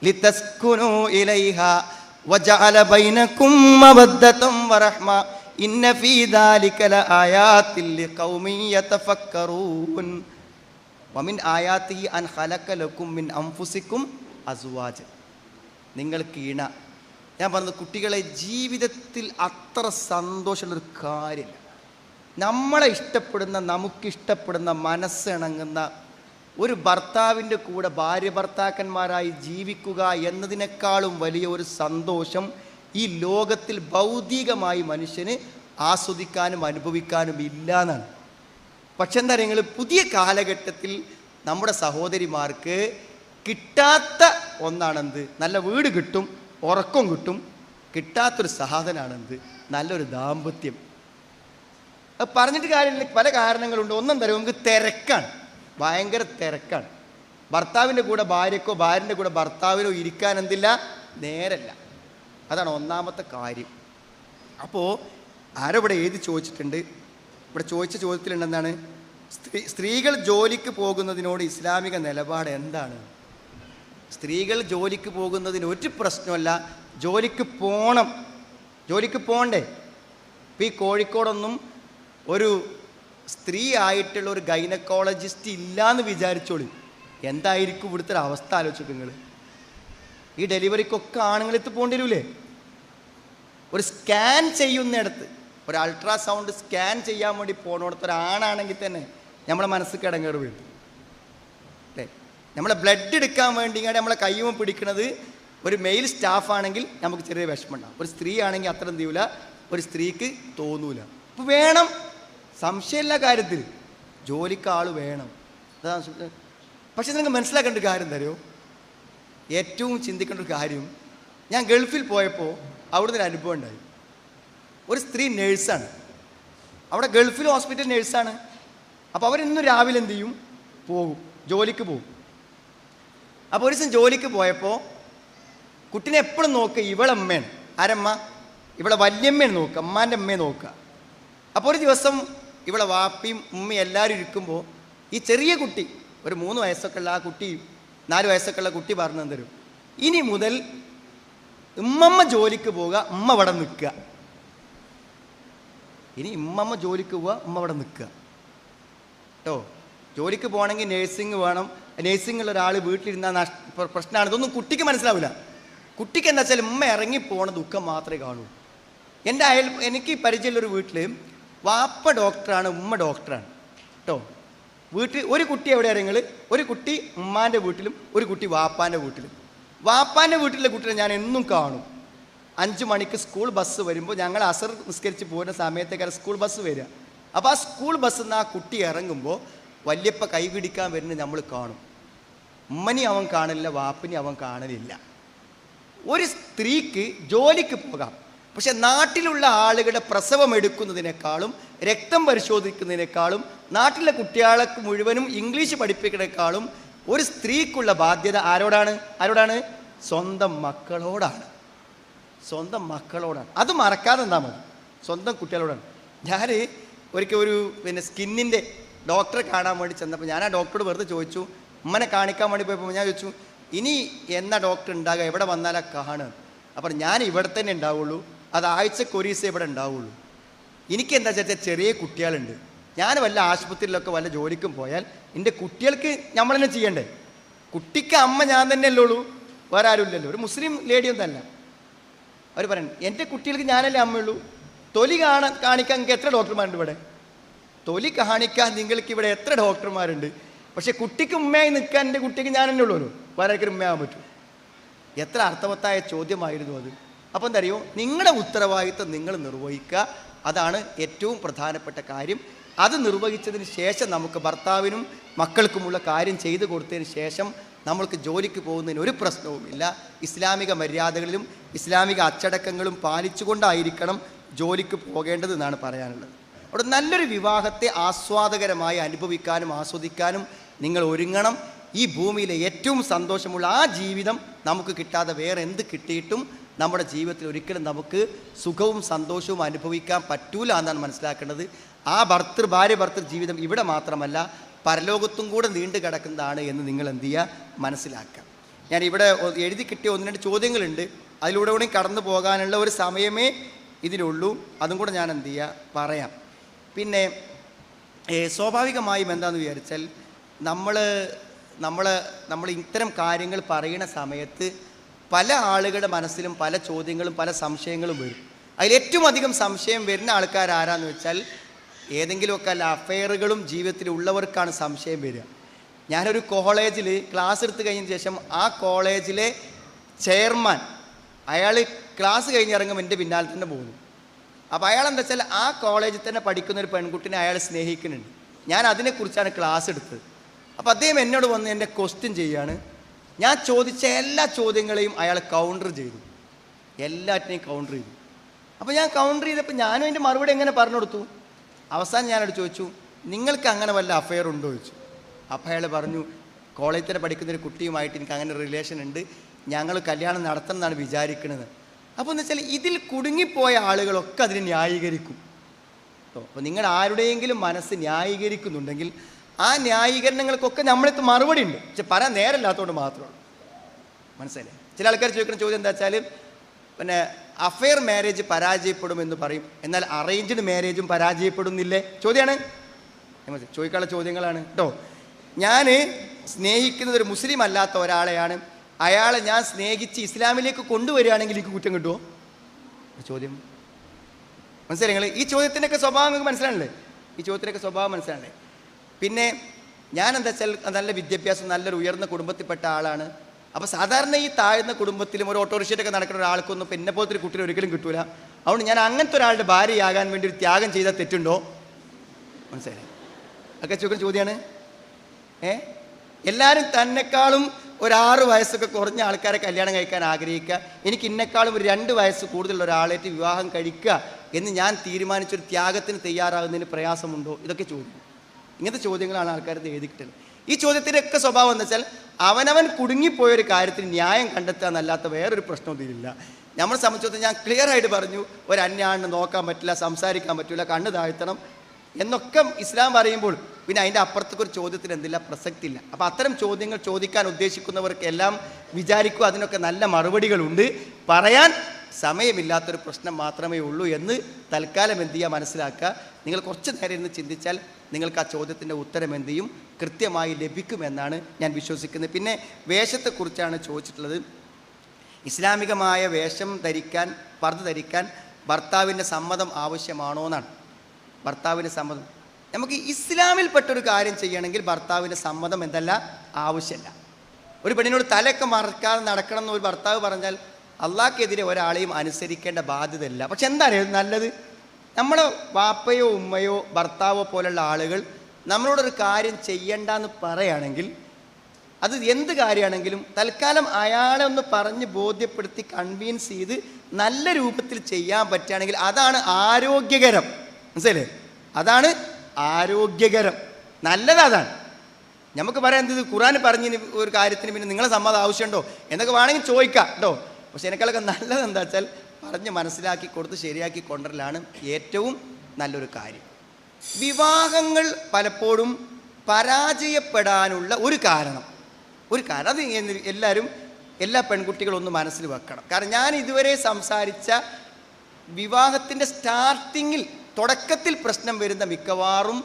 ലിതസ്കുനു ഇലൈഹാ വജഅല ബൈനകും മവദ്ദതൻ വറഹ്മ ഇന്ന ഫീ ദാലിക ലആയാതിൻ ലിഖൗമിൻ യതഫക്കറൂൻ. വമിൻ ആയാതിഹി അൻ ഖലഖ ലക്കും മിൻ അൻഫുസികും അസ്വാജ, നിങ്ങൾക്ക് ഇണ. ഞാൻ പറഞ്ഞത് കുട്ടികളെ, ജീവിതത്തിൽ അത്ര സന്തോഷമുള്ളൊരു കാര്യമില്ല. നമ്മളെ ഇഷ്ടപ്പെടുന്ന, നമുക്കിഷ്ടപ്പെടുന്ന, മനസ്സിണങ്ങുന്ന ഒരു ഭർത്താവിൻ്റെ കൂടെ ഭാര്യ ഭർത്താക്കന്മാരായി ജീവിക്കുക എന്നതിനേക്കാളും വലിയ ഒരു സന്തോഷം ഈ ലോകത്തിൽ ഭൗതികമായി മനുഷ്യന് ആസ്വദിക്കാനും അനുഭവിക്കാനും ഇല്ല എന്നാണ്. പക്ഷെ എന്താ പറയുക, പുതിയ കാലഘട്ടത്തിൽ നമ്മുടെ സഹോദരിമാർക്ക് കിട്ടാത്ത ഒന്നാണെന്ത്? നല്ല വീട് കിട്ടും, ഉറക്കം കിട്ടും. കിട്ടാത്തൊരു സാധനമാണെന്ത്? നല്ലൊരു ദാമ്പത്യം. അത് പറഞ്ഞിട്ട് കാര്യമില്ല, പല കാരണങ്ങളുണ്ട്. ഒന്നും തരും, നമുക്ക് തിരക്കാണ്, ഭയങ്കര തിരക്കാണ്. ഭർത്താവിൻ്റെ കൂടെ ഭാര്യക്കോ ഭാര്യൻ്റെ കൂടെ ഭർത്താവിനോ ഇരിക്കാൻ എന്തില്ല, നേരല്ല. അതാണ് ഒന്നാമത്തെ കാര്യം. അപ്പോൾ ആരവിടെ എഴുതി ചോദിച്ചിട്ടുണ്ട്, ഇവിടെ ചോദിച്ച ചോദ്യത്തിലുണ്ടെന്താണ്, സ്ത്രീകൾ ജോലിക്ക് പോകുന്നതിനോട് ഇസ്ലാമിക നിലപാട് എന്താണ്? സ്ത്രീകൾ ജോലിക്ക് പോകുന്നതിന് ഒരു പ്രശ്നമല്ല, ജോലിക്ക് പോകണം, ജോലിക്ക് പോകണ്ടേ? ഇപ്പോൾ ഈ കോഴിക്കോടൊന്നും ഒരു സ്ത്രീ ആയിട്ടുള്ള ഒരു ഗൈനക്കോളജിസ്റ്റ് ഇല്ലയെന്ന് വിചാരിച്ചോളി, എന്തായിരിക്കും ഇവിടുത്തെ ഒരു അവസ്ഥ ആലോചിച്ചു നിങ്ങൾ. ഈ ഡെലിവറിക്കൊക്കെ ആണുങ്ങളെത്ത് പോകേണ്ടി വരില്ലേ? ഒരു സ്കാൻ ചെയ്യുന്നിടത്ത്, ഒരു അൾട്രാസൗണ്ട് സ്കാൻ ചെയ്യാൻ വേണ്ടി പോകണോടത്ത് ഒരാണാണെങ്കിൽ തന്നെ നമ്മളെ മനസ്സ് കിടങ്ങേറ് വീഴും അല്ലേ? നമ്മളെ ബ്ലഡ് എടുക്കാൻ വേണ്ടി നമ്മളെ കയ്യുമ്പോൾ പിടിക്കുന്നത് ഒരു മെയിൽ സ്റ്റാഫാണെങ്കിൽ നമുക്ക് ചെറിയ വിഷമം ഉണ്ടാകും. ഒരു സ്ത്രീ ആണെങ്കിൽ അത്ര എന്ത് ചെയ്യൂല, ഒരു സ്ത്രീക്ക് തോന്നൂല. അപ്പോൾ വേണം, സംശയമില്ല കാര്യത്തിൽ, ജോലിക്ക് ആൾ വേണം. അതാണ്. പക്ഷെ നിങ്ങൾക്ക് മനസ്സിലാക്കേണ്ട ഒരു കാര്യം തരുമോ? ഏറ്റവും ചിന്തിക്കേണ്ട ഒരു കാര്യം, ഞാൻ ഗൾഫിൽ പോയപ്പോൾ അവിടുന്ന് ഒരു അനുഭവം ഉണ്ടായി. ഒരു സ്ത്രീ നേഴ്സാണ്, അവിടെ ഗൾഫിൽ ഹോസ്പിറ്റൽ നേഴ്സാണ്. അപ്പോൾ അവരിന്നും രാവിലെ എന്ത് ചെയ്യും, പോകും, ജോലിക്ക് പോകും. അപ്പോൾ ഒരു ദിവസം ജോലിക്ക് പോയപ്പോൾ കുട്ടിനെ എപ്പോഴും നോക്കുക ഇവളമ്മയാണ്. ആരമ്മ? ഇവളെ വല്യമ്മയാണ് നോക്കുക, അമ്മാൻ്റെ അമ്മയെ നോക്കുക. അപ്പോൾ ഒരു ദിവസം ഇവളെ വാപ്പിയും ഉമ്മയും എല്ലാവരും ഇരിക്കുമ്പോൾ ഈ ചെറിയ കുട്ടി, ഒരു 3 വയസ്സൊക്കെ ഉള്ള ആ കുട്ടി, 4 വയസ്സൊക്കെ ഉള്ള കുട്ടി പറഞ്ഞു തരും, ഇനി മുതൽ ഉമ്മമ്മ ജോലിക്ക് പോവുക, ഉമ്മ ഇവിടെ നിൽക്കുക. ഇനി ഉമ്മമ്മ ജോലിക്ക് പോവുക, ഉമ്മ ഇവിടെ നിൽക്കുക കേട്ടോ. ജോലിക്ക് പോകണമെങ്കിൽ നേഴ്സിംഗ് വേണം, നേഴ്സിംഗ് ഉള്ള ഒരാൾ വീട്ടിലിരുന്നാൽ പ്രശ്നമാണ്. ഇതൊന്നും കുട്ടിക്ക് മനസ്സിലാവില്ല. കുട്ടിക്ക് എന്താ വെച്ചാൽ ഉമ്മ ഇറങ്ങി പോണ ദുഃഖം മാത്രമേ കാണൂ. എനിക്ക് പരിചയമുള്ളൊരു വീട്ടിൽ വാപ്പ ഡോക്ടറാണ്, ഉമ്മ ഡോക്ടറാണ് കേട്ടോ. വീട്ടിൽ ഒരു കുട്ടി എവിടെ ഇറങ്ങൽ, ഒരു കുട്ടി ഉമ്മാൻ്റെ വീട്ടിലും ഒരു കുട്ടി വാപ്പാൻ്റെ വീട്ടിലും. വാപ്പാൻ്റെ വീട്ടിലെ കുട്ടിയെ ഞാൻ എന്നും കാണും. 5 മണിക്ക് സ്കൂൾ ബസ് വരുമ്പോൾ, ഞങ്ങൾ അസർ നിസ്കരിച്ച് പോകുന്ന സമയത്തേക്കാണ് സ്കൂൾ ബസ് വരിക. അപ്പോൾ ആ സ്കൂൾ ബസ്സിൽ നിന്ന് ആ കുട്ടി ഇറങ്ങുമ്പോൾ വല്യപ്പ കൈ പിടിക്കാൻ വരുന്നത് നമ്മൾ കാണും. ഉമ്മനി അവൻ കാണില്ല, വാപ്പിനി അവൻ കാണലില്ല. ഒരു സ്ത്രീക്ക് ജോലിക്ക് പോകാം, പക്ഷെ നാട്ടിലുള്ള ആളുകളുടെ പ്രസവം എടുക്കുന്നതിനേക്കാളും രക്തം പരിശോധിക്കുന്നതിനേക്കാളും നാട്ടിലെ കുട്ടികൾക്ക് മുഴുവനും ഇംഗ്ലീഷ് പഠിപ്പിക്കുന്നതിനേക്കാളും ഒരു സ്ത്രീക്കുള്ള ബാധ്യത ആരോടാണ്? സ്വന്തം മക്കളോടാണ്. സ്വന്തം മക്കളോടാണ്. അത് മറക്കാതെ എന്താ മതി, സ്വന്തം കുട്ടികളോടാണ്. ഞാൻ ഒരിക്കൽ ഒരു സ്കിന്നിൻ്റെ ഡോക്ടറെ കാണാൻ വേണ്ടി ചെന്നപ്പോൾ ഞാൻ ആ ഡോക്ടറോട് വെറുതെ ചോദിച്ചു, ഉമ്മനെ കാണിക്കാൻ വേണ്ടി പോയപ്പോൾ ഞാൻ ചോദിച്ചു, ഇനി എന്നാ ഡോക്ടർ ഉണ്ടാകുക, എവിടെ വന്നാലാ കാണുക? അപ്പം ഞാൻ ഇവിടെ തന്നെ ഉണ്ടാവുള്ളൂ, അത് ആഴ്ചക്ക് ഒരു ദിവസം ഇവിടെ ഉണ്ടാവുള്ളൂ. എനിക്കെന്താ വെച്ചാൽ ചെറിയ കുട്ടികളുണ്ട്, ഞാൻ വല്ല ആശുപത്രിയിലൊക്കെ വല്ല ജോലിക്കും പോയാൽ എൻ്റെ കുട്ടികൾക്ക് നമ്മൾ തന്നെ ചെയ്യണ്ടേ? കുട്ടിക്ക് അമ്മ ഞാൻ തന്നെയല്ലേ ഉള്ളൂ, വേറെ ആരും ഇല്ലല്ലോ. ഒരു മുസ്ലിം ലേഡിയൊന്നും അല്ല. അവർ പറയണം എൻ്റെ കുട്ടികൾക്ക് ഞാനല്ലേ അമ്മയുള്ളൂ. തൊലി കാണിക്കാൻ നിങ്ങൾക്ക് എത്ര ഡോക്ടർമാരുണ്ട് ഇവിടെ? തൊലി കാണിക്കാൻ നിങ്ങൾക്ക് ഇവിടെ എത്ര ഡോക്ടർമാരുണ്ട്? പക്ഷെ കുട്ടിക്ക് ഉമ്മയായി നിൽക്കാൻ എൻ്റെ കുട്ടിക്ക് ഞാൻ തന്നെ ഉള്ളൂ, വേറെ ആർക്കും ഉമ്മയാകാൻ പറ്റും? എത്ര അർത്ഥവത്തായ ചോദ്യമായിരുന്നു അത്. അപ്പം എന്താ അറിയോ, നിങ്ങളുടെ ഉത്തരവാദിത്വം നിങ്ങൾ നിർവഹിക്കുക, അതാണ് ഏറ്റവും പ്രധാനപ്പെട്ട കാര്യം. അത് നിർവഹിച്ചതിന് ശേഷം നമുക്ക് ഭർത്താവിനും മക്കൾക്കുമുള്ള കാര്യം ചെയ്തു കൊടുത്തതിന് ശേഷം നമ്മൾക്ക് ജോലിക്ക് പോകുന്നതിന് ഒരു പ്രശ്നവുമില്ല. ഇസ്ലാമിക മര്യാദകളിലും ഇസ്ലാമിക അച്ചടക്കങ്ങളും പാലിച്ചുകൊണ്ടായിരിക്കണം ജോലിക്ക് പോകേണ്ടത് എന്നാണ് പറയാനുള്ളത്. അവിടെ നല്ലൊരു വിവാഹത്തെ ആസ്വാദകരമായി അനുഭവിക്കാനും ആസ്വദിക്കാനും നിങ്ങൾ ഒരുങ്ങണം. ഈ ഭൂമിയിലെ ഏറ്റവും സന്തോഷമുള്ള ആ ജീവിതം നമുക്ക് കിട്ടാതെ വേറെ എന്ത് കിട്ടിയിട്ടും നമ്മുടെ ജീവിതത്തിൽ ഒരിക്കലും നമുക്ക് സുഖവും സന്തോഷവും അനുഭവിക്കാൻ പറ്റൂല എന്നാണ് മനസ്സിലാക്കേണ്ടത്. ആ ഭാര്യ ഭർത്തൃ ജീവിതം ഇവിടെ മാത്രമല്ല, പരലോകത്തും കൂടെ നീണ്ടു കിടക്കുന്നതാണ് എന്ന് നിങ്ങൾ എന്ത് ചെയ്യുക, മനസ്സിലാക്കുക. ഞാൻ ഇവിടെ എഴുതി കിട്ടിയ 1-2 ചോദ്യങ്ങളുണ്ട്, അതിലൂടെ കൂടി കടന്നു പോകാനുള്ള ഒരു സമയമേ ഇതിലുള്ളൂ. അതും കൂടെ ഞാൻ എന്ത് ചെയ്യുക, പറയാം. പിന്നെ സ്വാഭാവികമായും എന്താണെന്ന് വിചാരിച്ചാൽ നമ്മൾ ഇത്തരം കാര്യങ്ങൾ പറയുന്ന സമയത്ത് പല ആളുകളുടെ മനസ്സിലും പല ചോദ്യങ്ങളും പല സംശയങ്ങളും വരും. അതിലേറ്റവും അധികം സംശയം വരുന്ന ആൾക്കാർ ആരാന്ന് വെച്ചാൽ ഏതെങ്കിലുമൊക്കെ അഫെയറുകളും ജീവിതത്തിലുള്ളവർക്കാണ് സംശയം വരിക. ഞാനൊരു കോളേജിൽ ക്ലാസ് എടുത്ത് കഴിഞ്ഞതിന് ശേഷം ആ കോളേജിലെ ചെയർമാൻ അയാൾ ക്ലാസ് കഴിഞ്ഞിറങ്ങും എൻ്റെ പിന്നാലെ തന്നെ പോകുന്നു. അപ്പോൾ അയാൾ എന്താ വെച്ചാൽ ആ കോളേജിൽ തന്നെ പഠിക്കുന്ന ഒരു പെൺകുട്ടിനെ അയാൾ സ്നേഹിക്കുന്നുണ്ട്. ഞാൻ അതിനെക്കുറിച്ചാണ് ക്ലാസ് എടുത്തത്. അപ്പോൾ അദ്ദേഹം എന്നോട് വന്ന് എൻ്റെ ക്വസ്റ്റ്യൻ ചെയ്യുകയാണ്. ഞാൻ ചോദിച്ച എല്ലാ ചോദ്യങ്ങളെയും അയാൾ കൗണ്ടർ ചെയ്തു, എല്ലാറ്റിനെയും കൗണ്ടർ ചെയ്തു. അപ്പോൾ ഞാൻ കൗണ്ടർ ചെയ്തപ്പോൾ ഞാനും അതിൻ്റെ മറുപടി എങ്ങനെ പറഞ്ഞു കൊടുത്തു. അവസാനം ഞാനോട് ചോദിച്ചു, നിങ്ങൾക്ക് അങ്ങനെ വല്ല അഫെയർ ഉണ്ടോ ചോദിച്ചു. അപ്പോൾ അയാൾ പറഞ്ഞു, കോളേജിൽ തന്നെ പഠിക്കുന്നൊരു കുട്ടിയുമായിട്ട് എനിക്ക് അങ്ങനെ റിലേഷൻ ഉണ്ട്, ഞങ്ങൾ കല്യാണം നടത്തണം എന്നാണ് വിചാരിക്കുന്നത്. അപ്പോൾ എന്ന് വെച്ചാൽ ഇതിൽ കുടുങ്ങിപ്പോയ ആളുകളൊക്കെ അതിനെ ന്യായീകരിക്കും. അപ്പോൾ നിങ്ങൾ ആരുടെയെങ്കിലും മനസ്സ് ന്യായീകരിക്കുന്നുണ്ടെങ്കിൽ ആ ന്യായീകരണങ്ങൾക്കൊക്കെ നമ്മളെടുത്ത് മറുപടി ഉണ്ട്, പക്ഷെ പറയാൻ നേരമില്ലാത്തതുകൊണ്ട് മാത്രമാണ്. മനസ്സിലായില്ലേ? ചില ആൾക്കാർ ചോദിക്കുന്ന ചോദ്യം എന്താ വെച്ചാൽ, പിന്നെ അഫെയർ മാരേജ് പരാജയപ്പെടുമെന്ന് പറയും, എന്നാൽ അറേഞ്ച്ഡ് മാരേജും പരാജയപ്പെടുന്നില്ലേ? ചോദ്യമാണ്, ചോദിക്കാനുള്ള ചോദ്യങ്ങളാണ് കേട്ടോ. ഞാൻ സ്നേഹിക്കുന്നത് ഒരു മുസ്ലിം അല്ലാത്ത ഒരാളെയാണ്, അയാളെ ഞാൻ സ്നേഹിച്ച് ഇസ്ലാമിലേക്ക് കൊണ്ടുവരികയാണെങ്കിൽ എനിക്ക് കുറ്റം കിട്ടുമോ? ചോദ്യം മനസ്സിലായി നിങ്ങൾ? ഈ ചോദ്യത്തിൻ്റെയൊക്കെ സ്വഭാവം നിങ്ങൾക്ക് മനസ്സിലാണല്ലേ? ഈ ചോദ്യത്തിൻ്റെയൊക്കെ സ്വഭാവം മനസ്സിലാണല്ലേ? പിന്നെ ഞാൻ എന്താ വെച്ചാൽ നല്ല വിദ്യാഭ്യാസം, നല്ലൊരു ഉയർന്ന കുടുംബത്തിൽപ്പെട്ട ആളാണ്. അപ്പോൾ സാധാരണ ഈ താഴ്ന്ന കുടുംബത്തിലും ഒരു ഓട്ടോറിക്ഷയൊക്കെ നടക്കുന്ന ഒരാൾക്കൊന്നും പിന്നെ പോലത്തെ ഒരു കുട്ടിയെ ഒരിക്കലും കിട്ടൂല. അതുകൊണ്ട് ഞാൻ അങ്ങനത്തെ ഒരാളുടെ ഭാര്യയാകാൻ വേണ്ടി ഒരു ത്യാഗം ചെയ്താൽ തെറ്റുണ്ടോ? മനസ്സിലായി? ഒക്കെ ചോദ്യമാണ്. എല്ലാവരും തന്നെക്കാളും ഒരു 6 വയസ്സൊക്കെ കുറഞ്ഞ ആൾക്കാരെ കല്യാണം കഴിക്കാൻ ആഗ്രഹിക്കുക, എനിക്ക് ഇന്നെക്കാളും ഒരു 2 വയസ്സ് കൂടുതലുള്ള ഒരാളായിട്ട് വിവാഹം കഴിക്കുക എന്ന് ഞാൻ തീരുമാനിച്ചൊരു ത്യാഗത്തിന് തയ്യാറാകുന്നതിന് പ്രയാസമുണ്ടോ? ഇതൊക്കെ ചോദ്യം. ഇങ്ങനത്തെ ചോദ്യങ്ങളാണ് ആൾക്കാരത് എഴുതി കിട്ടുന്നത്. ഈ ചോദ്യത്തിൻ്റെയൊക്കെ സ്വഭാവം എന്ന് വെച്ചാൽ അവനവൻ കുടുങ്ങിപ്പോയൊരു കാര്യത്തിന് ന്യായം കണ്ടെത്തുക എന്നല്ലാത്ത വേറൊരു പ്രശ്നവും ഇതിലില്ല. നമ്മളെ സംബന്ധിച്ചിടത്തോളം ഞാൻ ക്ലിയർ ആയിട്ട് പറഞ്ഞു, ഒരു അന്യാണിനെ നോക്കാൻ പറ്റില്ല, സംസാരിക്കാൻ പറ്റില്ല, കണ്ണ് താഴ്ത്തണം എന്നൊക്കെ ഇസ്ലാം പറയുമ്പോൾ പിന്നെ അതിൻ്റെ അപ്പുറത്തേക്ക് ഒരു ചോദ്യത്തിന് എന്തില്ല, പ്രസക്തി ഇല്ല. അപ്പോൾ അത്തരം ചോദ്യങ്ങൾ ചോദിക്കാൻ ഉദ്ദേശിക്കുന്നവർക്ക് എല്ലാം വിചാരിക്കുക അതിനൊക്കെ നല്ല മറുപടികളുണ്ട്, പറയാൻ സമയമില്ലാത്തൊരു പ്രശ്നം മാത്രമേ ഉള്ളൂ എന്ന് തൽക്കാലം എന്ത് ചെയ്യുക, മനസ്സിലാക്കുക. നിങ്ങൾ കുറച്ച് നേരം ഇരുന്ന് ചിന്തിച്ചാൽ നിങ്ങൾക്ക് ആ ചോദ്യത്തിൻ്റെ ഉത്തരം എന്ത് ചെയ്യും, കൃത്യമായി ലഭിക്കുമെന്നാണ് ഞാൻ വിശ്വസിക്കുന്നത്. പിന്നെ വേഷത്തെക്കുറിച്ചാണ് ചോദിച്ചിട്ടുള്ളത്. ഇസ്ലാമികമായ വേഷം ധരിക്കാൻ, പർദ്ദ ധരിക്കാൻ ഭർത്താവിൻ്റെ സമ്മതം ആവശ്യമാണോ എന്നാണ്. ഭർത്താവിൻ്റെ സമ്മതം, നമുക്ക് ഇസ്ലാമിൽപ്പെട്ടൊരു കാര്യം ചെയ്യണമെങ്കിൽ ഭർത്താവിൻ്റെ സമ്മതം എന്തല്ല, ആവശ്യമില്ല. ഒരു പെണ്ണിനോട് തലയൊക്കെ മറക്കാതെ നടക്കണം എന്ന് ഒരു ഭർത്താവ് പറഞ്ഞാൽ അള്ളാഹ്ക്കെതിരെ ഒരാളെയും അനുസരിക്കേണ്ട ബാധ്യതയില്ല. പക്ഷെ എന്താ നല്ലത്, നമ്മളെ വാപ്പയോ ഉമ്മയോ ഭർത്താവോ പോലുള്ള ആളുകൾ നമ്മളോടൊരു കാര്യം ചെയ്യണ്ടെന്ന് പറയുകയാണെങ്കിൽ, അത് എന്ത് കാര്യമാണെങ്കിലും തൽക്കാലം അയാളെ ഒന്ന് പറഞ്ഞ് ബോധ്യപ്പെടുത്തി കൺവീൻസ് ചെയ്ത് നല്ല രൂപത്തിൽ ചെയ്യാൻ പറ്റുകയാണെങ്കിൽ അതാണ് ആരോഗ്യകരം. മനസ്സിലല്ലേ? അതാണ് ആരോഗ്യകരം, നല്ലത് അതാണ്. നമുക്ക് പറയാം എന്ത്, ഖുർആൻ പറഞ്ഞതിന് ഒരു കാര്യത്തിന് പിന്നെ നിങ്ങളെ സമ്മതം ആവശ്യമുണ്ടോ എന്നൊക്കെ വേണമെങ്കിൽ ചോദിക്കാം കേട്ടോ. പക്ഷെ എന്നെക്കാളൊക്കെ നല്ലത് എന്താ വെച്ചാൽ പറഞ്ഞ് മനസ്സിലാക്കി കൊടുത്ത് ശരിയാക്കി കൊണ്ടുവരലാണ് ഏറ്റവും നല്ലൊരു കാര്യം. വിവാഹങ്ങൾ പലപ്പോഴും പരാജയപ്പെടാനുള്ള ഒരു കാരണം, ഒരു കാരണം അത് എല്ലാവരും എല്ലാ പെൺകുട്ടികളും ഒന്ന് മനസ്സിൽ വെക്കണം. കാരണം ഞാൻ ഇതുവരെ സംസാരിച്ച വിവാഹത്തിൻ്റെ സ്റ്റാർട്ടിങ്ങിൽ തുടക്കത്തിൽ പ്രശ്നം വരുന്ന മിക്കവാറും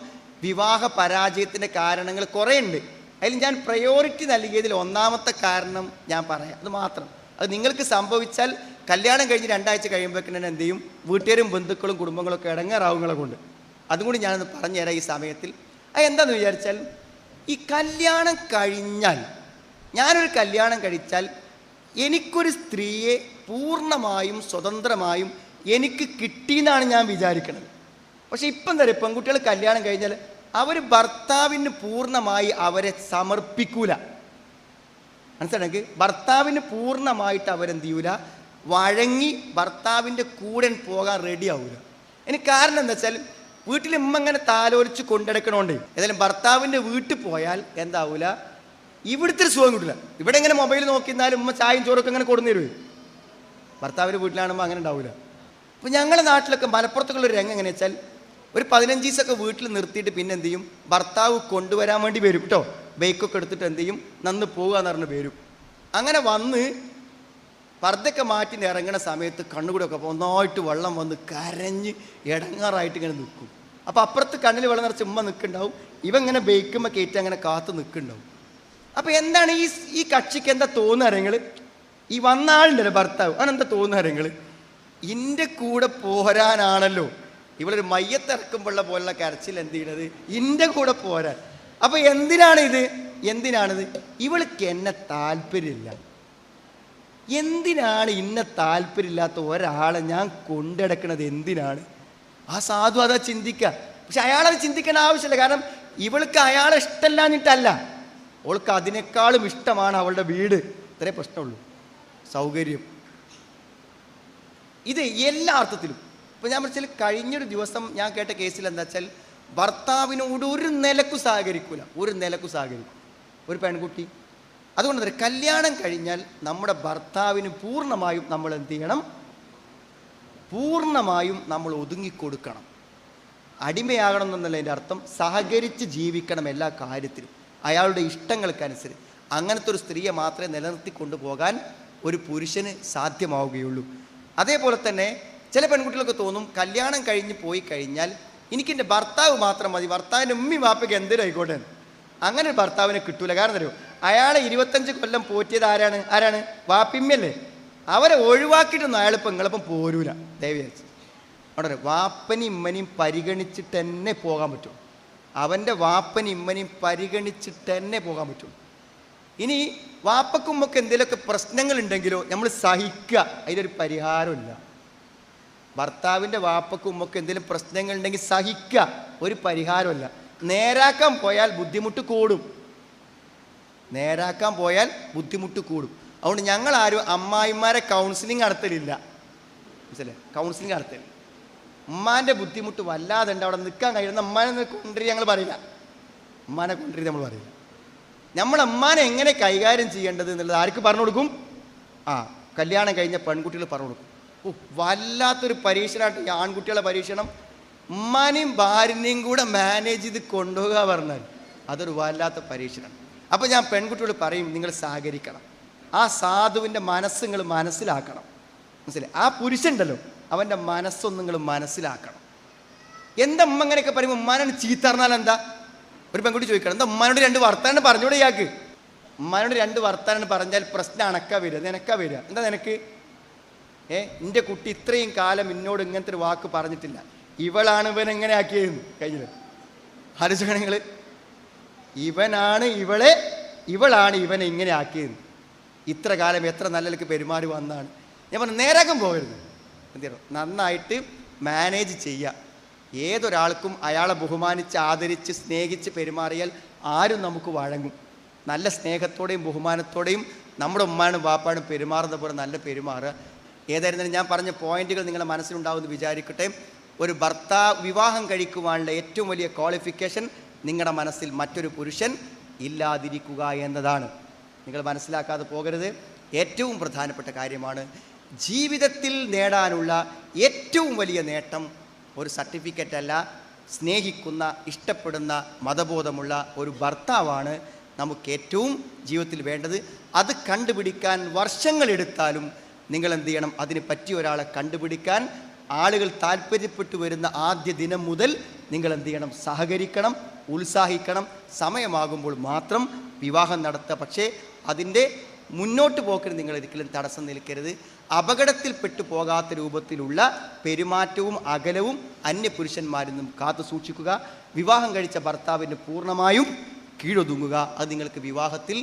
വിവാഹ പരാജയത്തിൻ്റെ കാരണങ്ങൾ കുറേ ഉണ്ട്. അതിൽ ഞാൻ പ്രയോറിറ്റി നൽകിയതിൽ ഒന്നാമത്തെ കാരണം ഞാൻ പറയാം, അത് മാത്രം. അത് നിങ്ങൾക്ക് സംഭവിച്ചാൽ കല്യാണം കഴിഞ്ഞ് 2 ആഴ്ച കഴിയുമ്പോഴേക്കും തന്നെ എന്ത് ചെയ്യും, വീട്ടുകാരും ബന്ധുക്കളും കുടുംബങ്ങളൊക്കെ ഇടങ്ങാറാവുങ്ങളെ കൊണ്ട്. അതും കൂടി ഞാനൊന്ന് പറഞ്ഞുതരാം ഈ സമയത്തിൽ. അത് എന്താണെന്ന് വിചാരിച്ചാൽ, ഈ കല്യാണം കഴിഞ്ഞാൽ, ഞാനൊരു കല്യാണം കഴിച്ചാൽ എനിക്കൊരു സ്ത്രീയെ പൂർണ്ണമായും സ്വതന്ത്രമായും എനിക്ക് കിട്ടിയെന്നാണ് ഞാൻ വിചാരിക്കുന്നത്. പക്ഷെ ഇപ്പം എന്താ പറയുക, പെൺകുട്ടികൾ കല്യാണം കഴിഞ്ഞാൽ അവർ ഭർത്താവിന് പൂർണ്ണമായി അവരെ സമർപ്പിക്കൂല. മനസ്സിലാക്കി, ഭർത്താവിന് പൂർണ്ണമായിട്ട് അവരെന്ത് ചെയ്യൂല, വഴങ്ങി ഭർത്താവിൻ്റെ കൂടെ പോകാൻ റെഡി ആവൂല. ഇനി കാരണം എന്താ വെച്ചാൽ, വീട്ടിൽ ഉമ്മ ഇങ്ങനെ താലോലിച്ച് കൊണ്ടെടുക്കണോണ്ട് ഏതായാലും ഭർത്താവിൻ്റെ വീട്ടിൽ പോയാൽ എന്താവൂല, ഇവിടുത്തെ ഒരു സുഖം കിട്ടില്ല. ഇവിടെ ഇങ്ങനെ മൊബൈൽ നോക്കിയിരുന്നാലും ഉമ്മ ചായയും ചോറൊക്കെ ഇങ്ങനെ കൊടുന്നു തരുമേ. ഭർത്താവിൻ്റെ വീട്ടിലാണുമ്പോൾ അങ്ങനെ ഉണ്ടാവില്ല. അപ്പോൾ ഞങ്ങളുടെ നാട്ടിലൊക്കെ മലപ്പുറത്തുള്ളൊരു രംഗം എങ്ങനെ വെച്ചാൽ, ഒരു 15 ദിവസമൊക്കെ വീട്ടിൽ നിർത്തിയിട്ട് പിന്നെ എന്ത് ചെയ്യും, ഭർത്താവ് കൊണ്ടുവരാൻ വേണ്ടി വരും കേട്ടോ. ബൈക്കൊക്കെ എടുത്തിട്ട് എന്ത് ചെയ്യും, നന്ന് പോകുക എന്ന് പറഞ്ഞ് വരും. അങ്ങനെ വന്ന് പർദ്ദയൊക്കെ മാറ്റി ഇറങ്ങുന്ന സമയത്ത് കണ്ണുകൂടെയൊക്കെ അപ്പോൾ ഒന്നായിട്ട് വെള്ളം വന്ന് കരഞ്ഞ് ഇടങ്ങാറായിട്ട് ഇങ്ങനെ നിൽക്കും. അപ്പോൾ അപ്പുറത്ത് കണ്ണിൽ വെള്ളം നിറച്ച് ഉമ്മ നിൽക്കുന്നുണ്ടാവും, ഇവ ഇങ്ങനെ ബൈക്കുമ്പോൾ കയറ്റി അങ്ങനെ കാത്ത് നിൽക്കുന്നുണ്ടാവും. അപ്പോൾ എന്താണ് ഈ കക്ഷിക്ക് എന്താ തോന്നുക, ഈ വന്ന ആളുണ്ടല്ലോ ഭർത്താവ്, അവനെന്താ തോന്നുക, ഇൻ്റെ കൂടെ പോരാനാണല്ലോ ഇവളൊരു മയ്യത്തിറക്കുമ്പോഴുള്ള പോലുള്ള കരച്ചിൽ എന്ത് ചെയ്യണത്, ഇൻ്റെ കൂടെ പോരാൻ. അപ്പോൾ എന്തിനാണിത്, ഇവൾക്ക് എന്നെ താല്പര്യമില്ല. എന്തിനാണ് ഇന്നെ താല്പര്യമില്ലാത്ത ഒരാളെ ഞാൻ കൊണ്ടെടുക്കണത്, എന്തിനാണ്? ആ സാധു അതാ ചിന്തിക്കുക. പക്ഷെ അയാളത് ചിന്തിക്കേണ്ട ആവശ്യമില്ല. കാരണം ഇവൾക്ക് അയാളെ ഇഷ്ടമല്ലാഞ്ഞിട്ടല്ല, അവൾക്ക് അതിനേക്കാളും ഇഷ്ടമാണ് അവളുടെ വീട്. ഇത്രേ പ്രശ്നമുള്ളൂ, സൗകര്യം. ഇത് എല്ലാ അർത്ഥത്തിലും. ഇപ്പോൾ ഞാൻ വെച്ചാൽ കഴിഞ്ഞൊരു ദിവസം ഞാൻ കേട്ട കേസിൽ എന്താ വെച്ചാൽ, ഭർത്താവിനോട് ഒരു നിലക്കും സഹകരിക്കൂല, ഒരു പെൺകുട്ടി. അതുകൊണ്ട് തന്നെ കല്യാണം കഴിഞ്ഞാൽ നമ്മുടെ ഭർത്താവിന് പൂർണ്ണമായും നമ്മൾ എന്ത് ചെയ്യണം, പൂർണ്ണമായും നമ്മൾ ഒതുങ്ങിക്കൊടുക്കണം. അടിമയാകണം എന്നല്ല എൻ്റെ അർത്ഥം, സഹകരിച്ച് ജീവിക്കണം എല്ലാ കാര്യത്തിലും, അയാളുടെ ഇഷ്ടങ്ങൾക്കനുസരിച്ച്. അങ്ങനത്തെ ഒരു സ്ത്രീയെ മാത്രമേ നിലനിർത്തി കൊണ്ടുപോകാൻ ഒരു പുരുഷന് സാധ്യമാവുകയുള്ളൂ. അതേപോലെ തന്നെ ചില പെൺകുട്ടികൾക്ക് തോന്നും, കല്യാണം കഴിഞ്ഞ് പോയി കഴിഞ്ഞാൽ എനിക്കെൻ്റെ ഭർത്താവ് മാത്രം മതി, ഭർത്താവിൻ്റെ ഉമ്മി വാപ്പയ്ക്ക് എന്തെങ്കിലും ആയിക്കോട്ടെ. അങ്ങനെ ഒരു ഭർത്താവിനെ കിട്ടൂല. കാരണം തരുമോ, അയാളെ 25 കൊല്ലം പോറ്റിയത് ആരാണ് വാപ്പിമ്മയല്ലേ. അവരെ ഒഴിവാക്കിയിട്ടൊന്നും അയാളിപ്പോൾ നിങ്ങളിപ്പം പോരൂല. ദയവിചാരിച്ച് അവിടെ വാപ്പനെയും ഇമ്മനെയും പരിഗണിച്ചിട്ട് തന്നെ പോകാൻ പറ്റും. അവൻ്റെ വാപ്പനെയും ഇമ്മനെയും പരിഗണിച്ചിട്ട് തന്നെ പോകാൻ പറ്റും. ഇനി വാപ്പക്കുമ്മൊക്കെ എന്തെങ്കിലുമൊക്കെ പ്രശ്നങ്ങളുണ്ടെങ്കിലോ നമ്മൾ സഹിക്കുക, അതിലൊരു പരിഹാരമില്ല. ഭർത്താവിൻ്റെ വാപ്പക്കുമ്മൊക്കെ എന്തെങ്കിലും പ്രശ്നങ്ങളുണ്ടെങ്കിൽ സഹിക്കുക, ഒരു പരിഹാരമില്ല. നേരാക്കാൻ പോയാൽ ബുദ്ധിമുട്ട് കൂടും. അതുകൊണ്ട് ഞങ്ങളാരും അമ്മായിമാരെ കൗൺസിലിംഗ് നടത്തലില്ല. മനസ്സിലെ, കൗൺസിലിംഗ് നടത്തലില്ല. ഉമ്മാൻ്റെ ബുദ്ധിമുട്ട് വല്ലാതെ ഉണ്ട്, അവിടെ നിൽക്കാൻ കഴിയുന്ന ഉമ്മാനെ കൊണ്ടുവരി ഞങ്ങൾ പറയില്ല. നമ്മൾ ഉമ്മാനെ എങ്ങനെ കൈകാര്യം ചെയ്യേണ്ടത് എന്നുള്ളത് ആർക്ക് പറഞ്ഞു കൊടുക്കും? കല്യാണം കഴിഞ്ഞ പെൺകുട്ടികൾ പറഞ്ഞു കൊടുക്കും. വല്ലാത്തൊരു പരീക്ഷണമായിട്ട് ഈ ആൺകുട്ടികളെ പരീക്ഷണം. ഉമ്മാനെയും ഭാര്യനെയും കൂടെ മാനേജ് ചെയ്ത് കൊണ്ടുപോകുക പറഞ്ഞാൽ അതൊരു വല്ലാത്ത പരീക്ഷണം. അപ്പോൾ ഞാൻ പെൺകുട്ടിയോട് പറയും, നിങ്ങൾ സഹകരിക്കണം. ആ സാധുവിൻ്റെ മനസ്സ് നിങ്ങൾ മനസ്സിലാക്കണം. മനസ്സിലായി, ആ പുരുഷനുണ്ടല്ലോ അവൻ്റെ മനസ്സൊന്നും നിങ്ങൾ മനസ്സിലാക്കണം. എന്താ ഉമ്മ അങ്ങനെയൊക്കെ പറയുമ്പോൾ ഉമ്മാനാണ് ചീത്ത പറഞ്ഞാൽ എന്താ? ഒരു പെൺകുട്ടി ചോദിക്കണം, എന്താ ഉമ്മാനോട് 2 വർത്താനം പറഞ്ഞൂടെ ഇയാൾക്ക്? ഉമ്മാനോട് 2 വർത്താനം പറഞ്ഞാൽ പ്രശ്നം നിനക്കാ വരിക. എന്താ നിനക്ക്? എൻ്റെ കുട്ടി ഇത്രയും കാലം എന്നോട് ഇങ്ങനത്തെ ഒരു വാക്ക് പറഞ്ഞിട്ടില്ല, ഇവളാണ് ഇവൻ എങ്ങനെ ആക്കിയതെന്ന് കഴിഞ്ഞില്ല. ആലോചിക്കണങ്ങൾ, ഇവളാണ് ഇവനെ ഇങ്ങനെ ആക്കിയത്. ഇത്ര കാലം എത്ര നല്ലതിലേക്ക് പെരുമാറി വന്നാണ്. ഞാൻ പറഞ്ഞു, നേരാക്കാൻ പോകരുത്. എന്തിനോ നന്നായിട്ട് മാനേജ് ചെയ്യുക. ഏതൊരാൾക്കും അയാളെ ബഹുമാനിച്ച് ആദരിച്ച് സ്നേഹിച്ച് പെരുമാറിയാൽ ആരും നമുക്ക് വഴങ്ങും. നല്ല സ്നേഹത്തോടെയും ബഹുമാനത്തോടെയും നമ്മുടെ ഉമ്മാനും വാപ്പാനും പെരുമാറുന്ന പോലെ നല്ല പെരുമാറുക. ഏതായിരുന്നാലും ഞാൻ പറഞ്ഞ പോയിന്റുകൾ നിങ്ങളുടെ മനസ്സിലുണ്ടാവുമെന്ന് വിചാരിക്കട്ടെ. ഒരു വിവാഹം കഴിക്കുവാനുള്ള ഏറ്റവും വലിയ ക്വാളിഫിക്കേഷൻ നിങ്ങളുടെ മനസ്സിൽ മറ്റൊരു പുരുഷൻ ഇല്ലാതിരിക്കുക എന്നതാണ്. നിങ്ങൾ മനസ്സിലാക്കാതെ പോകരുത്. ഏറ്റവും പ്രധാനപ്പെട്ട കാര്യമാണ്. ജീവിതത്തിൽ നേടാനുള്ള ഏറ്റവും വലിയ നേട്ടം ഒരു സർട്ടിഫിക്കറ്റ് അല്ല, സ്നേഹിക്കുന്ന ഇഷ്ടപ്പെടുന്ന മതബോധമുള്ള ഒരു ഭർത്താവാണ് നമുക്ക് ഏറ്റവും ജീവിതത്തിൽ വേണ്ടത്. അത് കണ്ടുപിടിക്കാൻ വർഷങ്ങളെടുത്താലും നിങ്ങൾ എന്ത് ചെയ്യണം? അതിന് പറ്റിയ ഒരാളെ കണ്ടുപിടിക്കാൻ ആളുകൾ താല്പര്യപ്പെട്ടു വരുന്ന ആദ്യ ദിനം മുതൽ നിങ്ങൾ എന്ത് ചെയ്യണം? സഹകരിക്കണം, ഉത്സാഹിക്കണം. സമയമാകുമ്പോൾ മാത്രം വിവാഹം നടത്തുക. പക്ഷേ അതിൻ്റെ മുന്നോട്ട് പോക്കിന് നിങ്ങൾ ഒരിക്കലും തടസ്സം നിൽക്കരുത്. അപകടത്തിൽപ്പെട്ടു പോകാത്ത രൂപത്തിലുള്ള പെരുമാറ്റവും അകലവും അന്യപുരുഷന്മാരിൽ നിന്നും കാത്തു സൂക്ഷിക്കുക. വിവാഹം കഴിച്ച ഭർത്താവിന് പൂർണ്ണമായും കീഴൊതുങ്ങുക. അത് നിങ്ങൾക്ക് വിവാഹത്തിൽ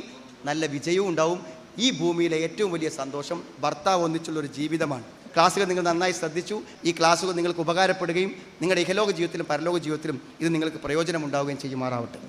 നല്ല വിജയവും ഉണ്ടാവും. ഈ ഭൂമിയിലെ ഏറ്റവും വലിയ സന്തോഷം ഭർത്താവ് ഒന്നിച്ചുള്ളൊരു ജീവിതമാണ്. ക്ലാസ്സുകൾ നിങ്ങൾ നന്നായി ശ്രദ്ധിച്ചു. ഈ ക്ലാസ്സുകൾ നിങ്ങൾക്ക് ഉപകാരപ്പെടുകയും നിങ്ങളുടെ ഇഹലോക ജീവിതത്തിലും പരലോക ജീവിതത്തിലും ഇത് നിങ്ങൾക്ക് പ്രയോജനമുണ്ടാവുകയും ചെയ്യുമാറാവട്ടെ.